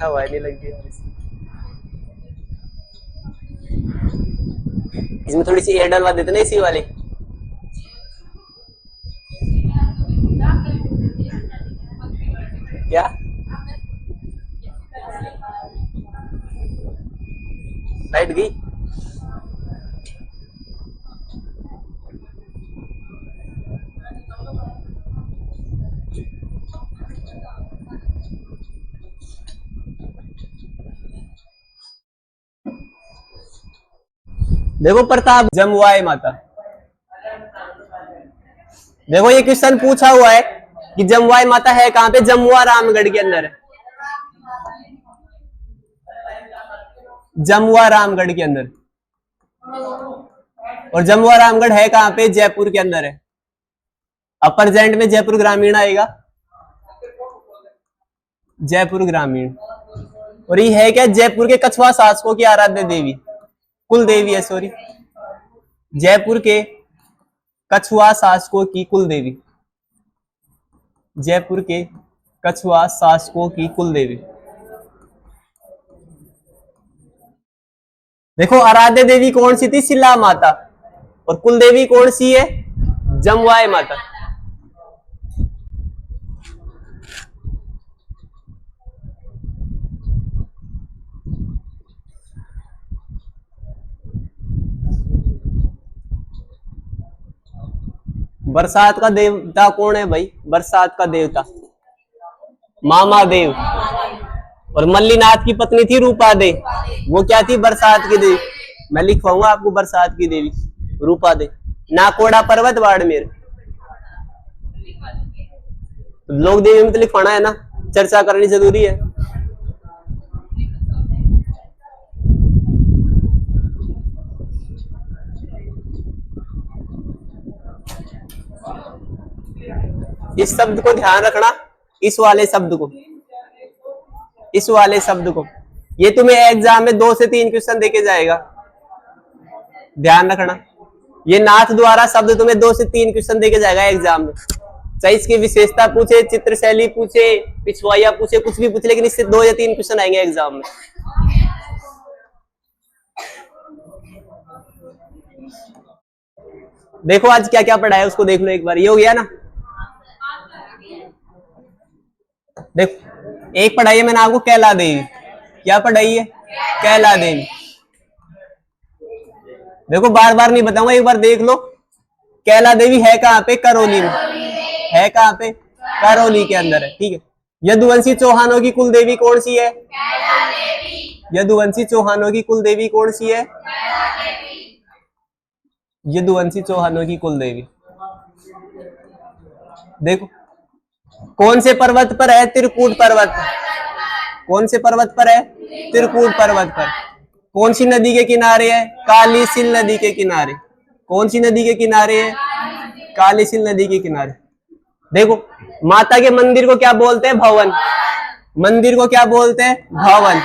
हवा नहीं लग गई इसमें, थोड़ी सी एयर डलवा देते ना इसी वाली। क्या लाइट गई? देखो प्रताप जमुआई माता। देखो ये क्वेश्चन पूछा हुआ है कि जमुआई माता है कहां पे? जमुआ रामगढ़ के अंदर है। जमुआ रामगढ़ के अंदर। और जमुआ रामगढ़ है कहां पे? जयपुर के अंदर है। अब प्रेजेंट में जयपुर ग्रामीण आएगा, जयपुर ग्रामीण। और ये है क्या? जयपुर के कछुआ शासकों की आराध्य देवी, कुल देवी है, सॉरी, जयपुर के कछुआ शासकों की कुल देवी, जयपुर के कछुआ शासकों की कुल देवी। देखो आराध्य देवी कौन सी थी? शिला माता। और कुल देवी कौन सी है? जमुआई माता। बरसात का देवता कौन है भाई? बरसात का देवता मामा देव। और मल्लीनाथ की पत्नी थी रूपा दे, वो क्या थी? बरसात की देवी। मैं लिखवाऊंगा आपको बरसात की देवी रूपा दे। नाकोड़ा पर्वत बाड़मेर। लोक देवी में तो लिखवाना है ना, चर्चा करनी जरूरी है। इस शब्द को ध्यान रखना, इस वाले शब्द को, इस वाले शब्द को। ये तुम्हें एग्जाम में 2 से 3 क्वेश्चन देके जाएगा, ध्यान रखना। ये नाथ द्वारा शब्द तुम्हें 2 से 3 क्वेश्चन देके जाएगा एग्जाम में। चाहे इसकी विशेषता पूछे, चित्र शैली पूछे, पिछवाइया पूछे, कुछ भी पूछे, लेकिन इससे 2 या 3 क्वेश्चन आएंगे एग्जाम में। देखो आज क्या क्या पढ़ा है उसको देख लो एक बार। ये हो गया ना? देखो एक पढ़ाई है मैंने आपको कैला देवी। क्या पढ़ाई है? कैला देवी। देखो बार बार नहीं बताऊंगा, एक बार देख लो। कैला देवी है कहां पे? करौली में है। कहां पे? करौली के अंदर है, ठीक है। यदुवंशी चौहानों की कुल देवी कौन सी है? यदुवंशी चौहानों की कुल देवी कौन सी है? यदुवंशी चौहानों की कुल देवी। देखो कौन से पर्वत पर है? त्रिकूट पर्वत। कौन से पर्वत पर है? त्रिकूट पर्वत पर। कौन सी नदी के किनारे है? काली सिंध नदी के किनारे। कौन सी नदी के किनारे है? काली सिंध नदी के किनारे। देखो माता के मंदिर को क्या बोलते हैं? भवन। मंदिर को क्या बोलते हैं? भवन।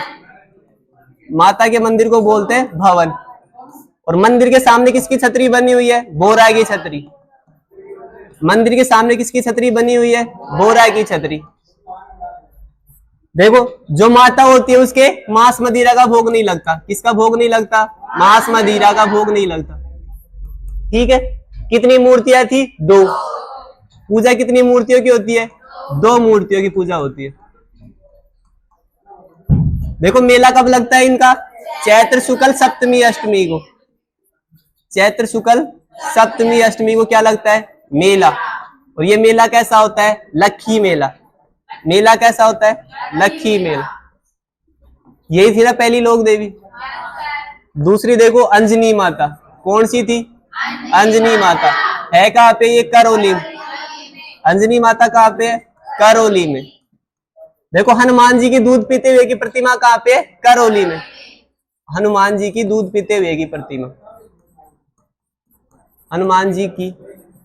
माता के मंदिर को बोलते हैं भवन। और मंदिर के सामने किसकी छतरी बनी हुई है? बोरा की छतरी। मंदिर के सामने किसकी छतरी बनी हुई है? बोरा की छतरी। देखो जो माता होती है उसके मांस मदिरा का भोग नहीं लगता। किसका भोग नहीं लगता? मांस मदिरा का भोग नहीं लगता, ठीक है। कितनी मूर्तियां थी? 2। पूजा कितनी मूर्तियों की होती है? 2 मूर्तियों की पूजा होती है। देखो मेला कब लगता है इनका? चैत्र शुक्ल सप्तमी अष्टमी को। चैत्र शुक्ल सप्तमी अष्टमी को क्या लगता है? मेला। और ये मेला कैसा होता है? लक्खी मेला। मेला कैसा होता है? लक्खी मेला। यही थी ना पहली लोक देवी। दूसरी देखो अंजनी माता। कौन सी थी? अंजनी माता। है कहां पे? ये करौली। अंजनी माता कहाँ पे है? करौली में। देखो हनुमान जी की दूध पीते हुए की प्रतिमा कहाँ पे है? करौली में। हनुमान जी की दूध पीते हुए की प्रतिमा, हनुमान जी की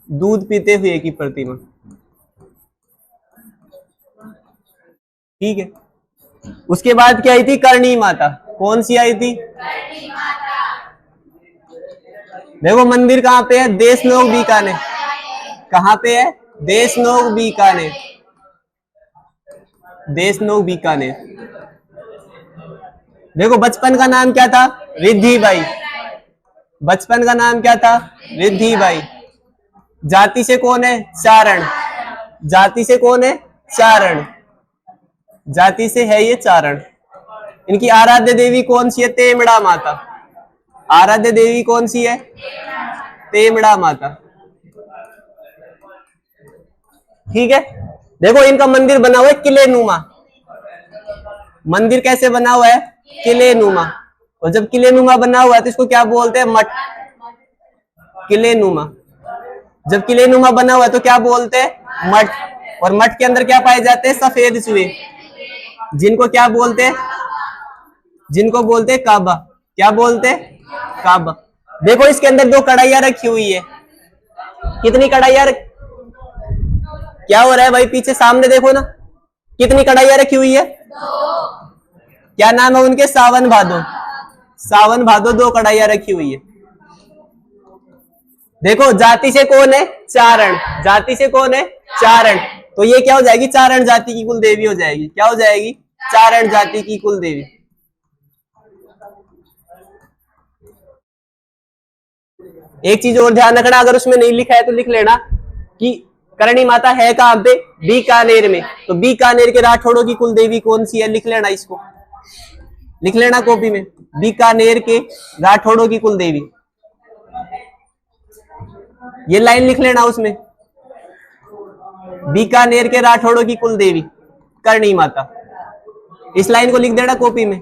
दूध पीते हुए की प्रतिमा, ठीक है। उसके बाद क्या आई थी? करणी माता। कौन सी आई थी? देखो मंदिर कहाँ पे है? देशनोक बीकानेर। कहाँ पे है? देशनोक बीकानेर, देशनोक बीकानेर। देखो बचपन का नाम क्या था? रिद्धि बाई। बचपन का नाम क्या था? रिद्धि बाई। जाति से कौन है? चारण। जाति से कौन है? चारण। जाति से है ये चारण। इनकी आराध्य देवी कौन सी है? तेमड़ा माता। आराध्य देवी कौन सी है? तेमड़ा माता, ठीक है। देखो इनका मंदिर बना हुआ है किले नुमा। मंदिर कैसे बना हुआ है? किले नुमा। और जब किले नुमा बना हुआ है तो इसको क्या बोलते हैं? मठ। किले नुमा। जब किले नुमा बना हुआ है तो क्या बोलते हैं? मठ। और मठ के अंदर क्या पाए जाते हैं? सफेद चूहे, जिनको क्या बोलते हैं? जिनको बोलते हैं काबा। क्या बोलते हैं? काबा। देखो इसके अंदर 2 कढ़ाइयां रखी हुई है। कितनी कढ़ाइयां क्या हो रहा है भाई? पीछे सामने देखो ना, कितनी कढ़ाइयां रखी हुई है? क्या नाम है उनके? सावन भादो। सावन भादो 2 कढ़ाइयां रखी हुई है। देखो जाति से कौन है? चारण। जाति से कौन है? चारण। तो ये क्या हो जाएगी? चारण जाति की कुल देवी हो जाएगी। क्या हो जाएगी? चारण जाति की कुल देवी। एक चीज और ध्यान रखना, अगर उसमें नहीं लिखा है तो लिख लेना कि करणी माता है कहां पे? बीकानेर में। तो बीकानेर के राठौड़ों की कुल देवी कौन सी है? लिख लेना, इसको लिख लेना कॉपी में। बीकानेर के राठौड़ों की कुल देवी, ये लाइन लिख लेना उसमें। बीकानेर के राठौड़ों की कुल देवी करणी माता। इस लाइन को लिख देना कॉपी में।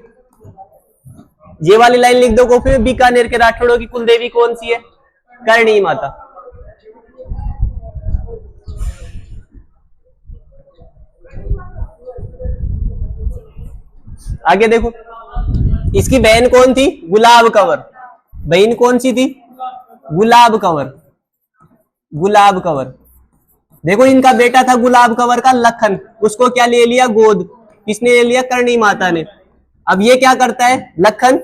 ये वाली लाइन लिख दो कॉपी में। बीकानेर के राठौड़ों की कुल देवी कौन सी है? करणी माता। आगे देखो, इसकी बहन कौन थी? गुलाब कंवर। बहन कौन सी थी? गुलाब कंवर। गुलाब कंवर। देखो इनका बेटा था गुलाब कंवर का लखन, उसको क्या ले लिया? गोद। किसने ले लिया? करणी माता ने। अब ये क्या करता है? लखन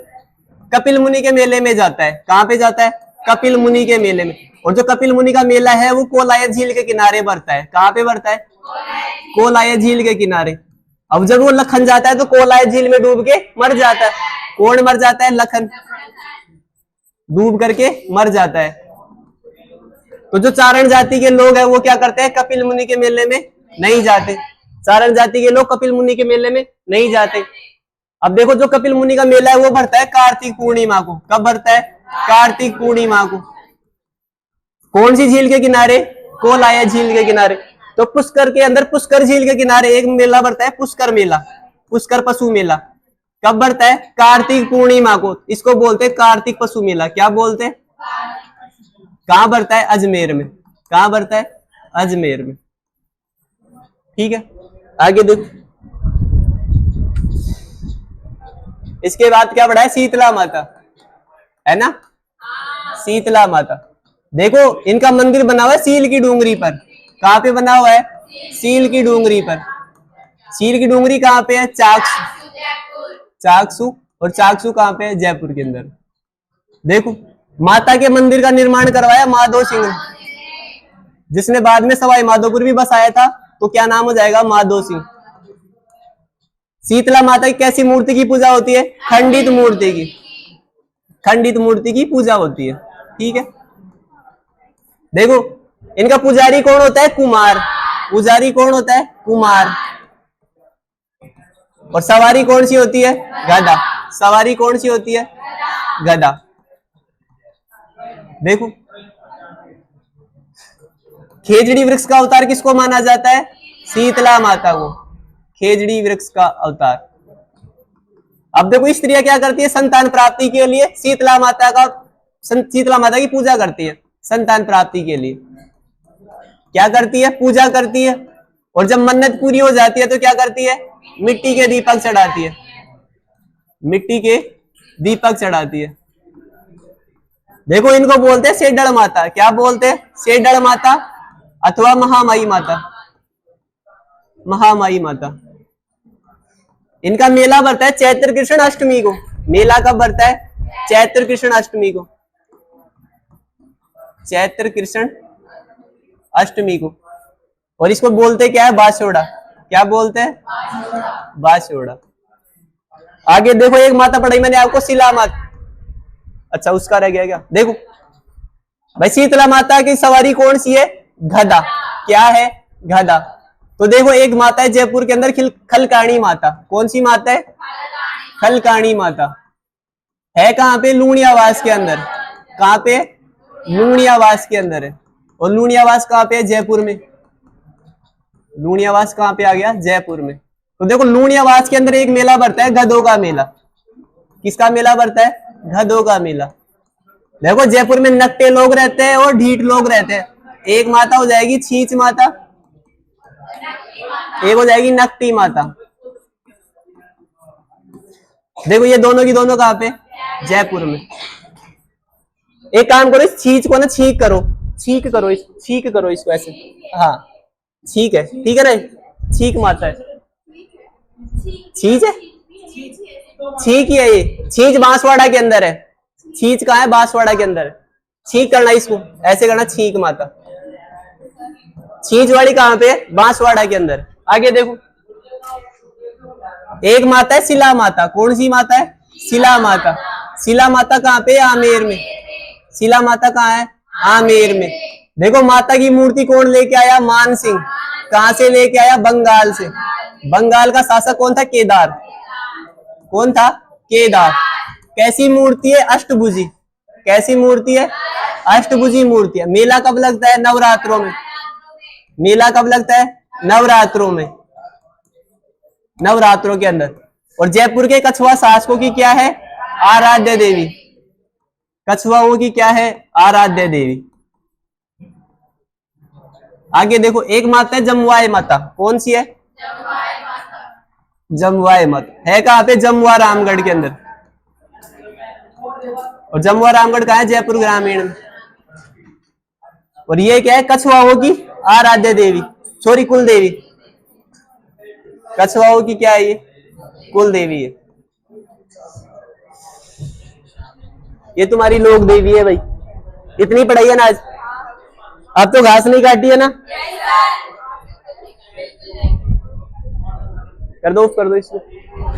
कपिल मुनि के मेले में जाता है। कहां पे जाता है? कपिल मुनि के मेले में। और जो कपिल मुनि का मेला है वो कोलाय झील के किनारे बढ़ता है। कहां पे बढ़ता है? कोलाय झील के किनारे। अब जब वो लखन जाता है तो कोलाय झील में डूब के मर जाता है। कौन मर जाता है? लखन डूब करके मर जाता है। तो जो चारण जाति के लोग हैं वो क्या करते हैं? कपिल मुनि के मेले में नहीं जाते। चारण जाति के लोग कपिल मुनि के मेले में नहीं जाते। अब देखो जो कपिल मुनि का मेला है वो भरता है कार्तिक पूर्णिमा को। कब भरता है? कार्तिक पूर्णिमा को। कौन सी झील के किनारे? कोलाय झील के किनारे। तो पुष्कर के अंदर, पुष्कर झील के किनारे एक मेला भरता है, पुष्कर मेला, पुष्कर पशु मेला। कब भरता है? कार्तिक पूर्णिमा को। इसको बोलते हैं कार्तिक पशु मेला। क्या बोलते हैं? कहां भरता है? अजमेर में। कहां भरता है? अजमेर में, ठीक है। आगे देखो, इसके बाद क्या बढ़ा है? शीतला माता, है ना? शीतला माता। देखो इनका मंदिर बना हुआ है सील की डूंगरी पर। कहां पे बना हुआ है? सील की डूंगरी पर। सील की डूंगरी कहां पे है? चाकसू। चाकसू। और चाकसू कहां पे है? जयपुर के अंदर। देखो माता के मंदिर का निर्माण करवाया माधो सिंह ने, जिसने बाद में सवाई माधोपुर भी बसाया था। तो क्या नाम हो जाएगा? माधो सिंह। शीतला माता की कैसी मूर्ति की पूजा होती है? खंडित मूर्ति की। खंडित मूर्ति की पूजा होती है, ठीक है। देखो इनका पुजारी कौन होता है? कुमार। पुजारी कौन होता है? कुमार। और सवारी कौन सी होती है? गधा। सवारी कौन सी होती है? गधा। देखो खेजड़ी वृक्ष का अवतार किसको माना जाता है? शीतला माता को। खेजड़ी वृक्ष का अवतार। अब देखो स्त्रियां क्या करती है? संतान प्राप्ति के लिए शीतला माता की पूजा करती है, संतान प्राप्ति के लिए। क्या करती है? पूजा करती है। और जब मन्नत पूरी हो जाती है तो क्या करती है? मिट्टी के दीपक चढ़ाती है, मिट्टी के दीपक चढ़ाती है। देखो इनको बोलते हैं सेडड़ माता। क्या बोलते हैं? सेडड़ माता अथवा महामाई माता, महामाई माता। इनका मेला बढ़ता है चैत्र कृष्ण अष्टमी को। मेला कब बढ़ता है? चैत्र कृष्ण अष्टमी को, चैत्र कृष्ण अष्टमी को। और इसको बोलते क्या है? बासोड़ा। क्या बोलते हैं? बासोड़ा। आगे देखो एक माता पढ़ाई मैंने आपको, शिला माता। अच्छा उसका रह गया क्या? देखो भाई शीतला माता की सवारी कौन सी है? गधा। क्या है? गधा। तो देखो एक माता है जयपुर के अंदर खलकाणी माता। कौन सी माता है? खलकाणी माता। है कहाँ पे? लूणियावास के अंदर। कहाँ पे? लूणियावास के अंदर है। और लूणियावास कहाँ पे है? जयपुर में। लूणियावास कहाँ पे आ गया? जयपुर में। तो देखो लूणियावास के अंदर एक मेला बढ़ता है, गधों का मेला। किसका मेला बढ़ता है? गधों का मेला। देखो जयपुर में नकटे लोग रहते हैं और ढीठ लोग रहते हैं। एक माता हो जाएगी छींच माता, एक हो जाएगी नकटी माता। देखो ये दोनों की दोनों कहाँ पे? जयपुर में। एक काम करो, इस छींच को ना छींक करो, छींक करो, छींक करो इसको ऐसे। हाँ छींक है, ठीक है ना? छींक माता है। छींच है, छींक ही है ये। छींच बांसवाड़ा के अंदर है। छींच कहाँ है? बांसवाड़ा के अंदर है। छींक करना इसको ऐसे करना, छींक माता। छींचवाड़ी कहाँ पे है? बांसवाड़ा के अंदर। आगे देखो एक माता है शिला माता। कौन सी माता है? शिला माता। शिला माता कहाँ पे? आमेर में। शिला माता कहाँ है? आमेर में। देखो माता की मूर्ति कौन लेके आया? मान सिंह। कहां से लेके आया? बंगाल से। बंगाल का शासक कौन था? केदार। कौन था? केदार। कैसी मूर्ति है? अष्टभुजी। कैसी मूर्ति है? अष्टभुजी मूर्ति है। मेला कब लगता है? नवरात्रों में। मेला कब लगता है? नवरात्रों में, नवरात्रों के अंदर। और जयपुर के कछुआ शासकों की क्या है? आराध्य देवी। कछुआओं की क्या है? आराध्य देवी। आगे देखो एक माता है जमुआई माता। कौन सी है? जमुआई माता। है कहाँ पे? जमुआ रामगढ़ के अंदर। और जमुआ रामगढ़ कहाँ है? जयपुर ग्रामीण में। और ये क्या है? कछुआओं की आराध्य देवी, सॉरी कुल देवी। कछुआओं की क्या है? ये कुल देवी है। ये तुम्हारी लोक देवी है भाई। इतनी पढ़ाई है ना आज। अब तो घास नहीं काटी है ना? कर दो इसको।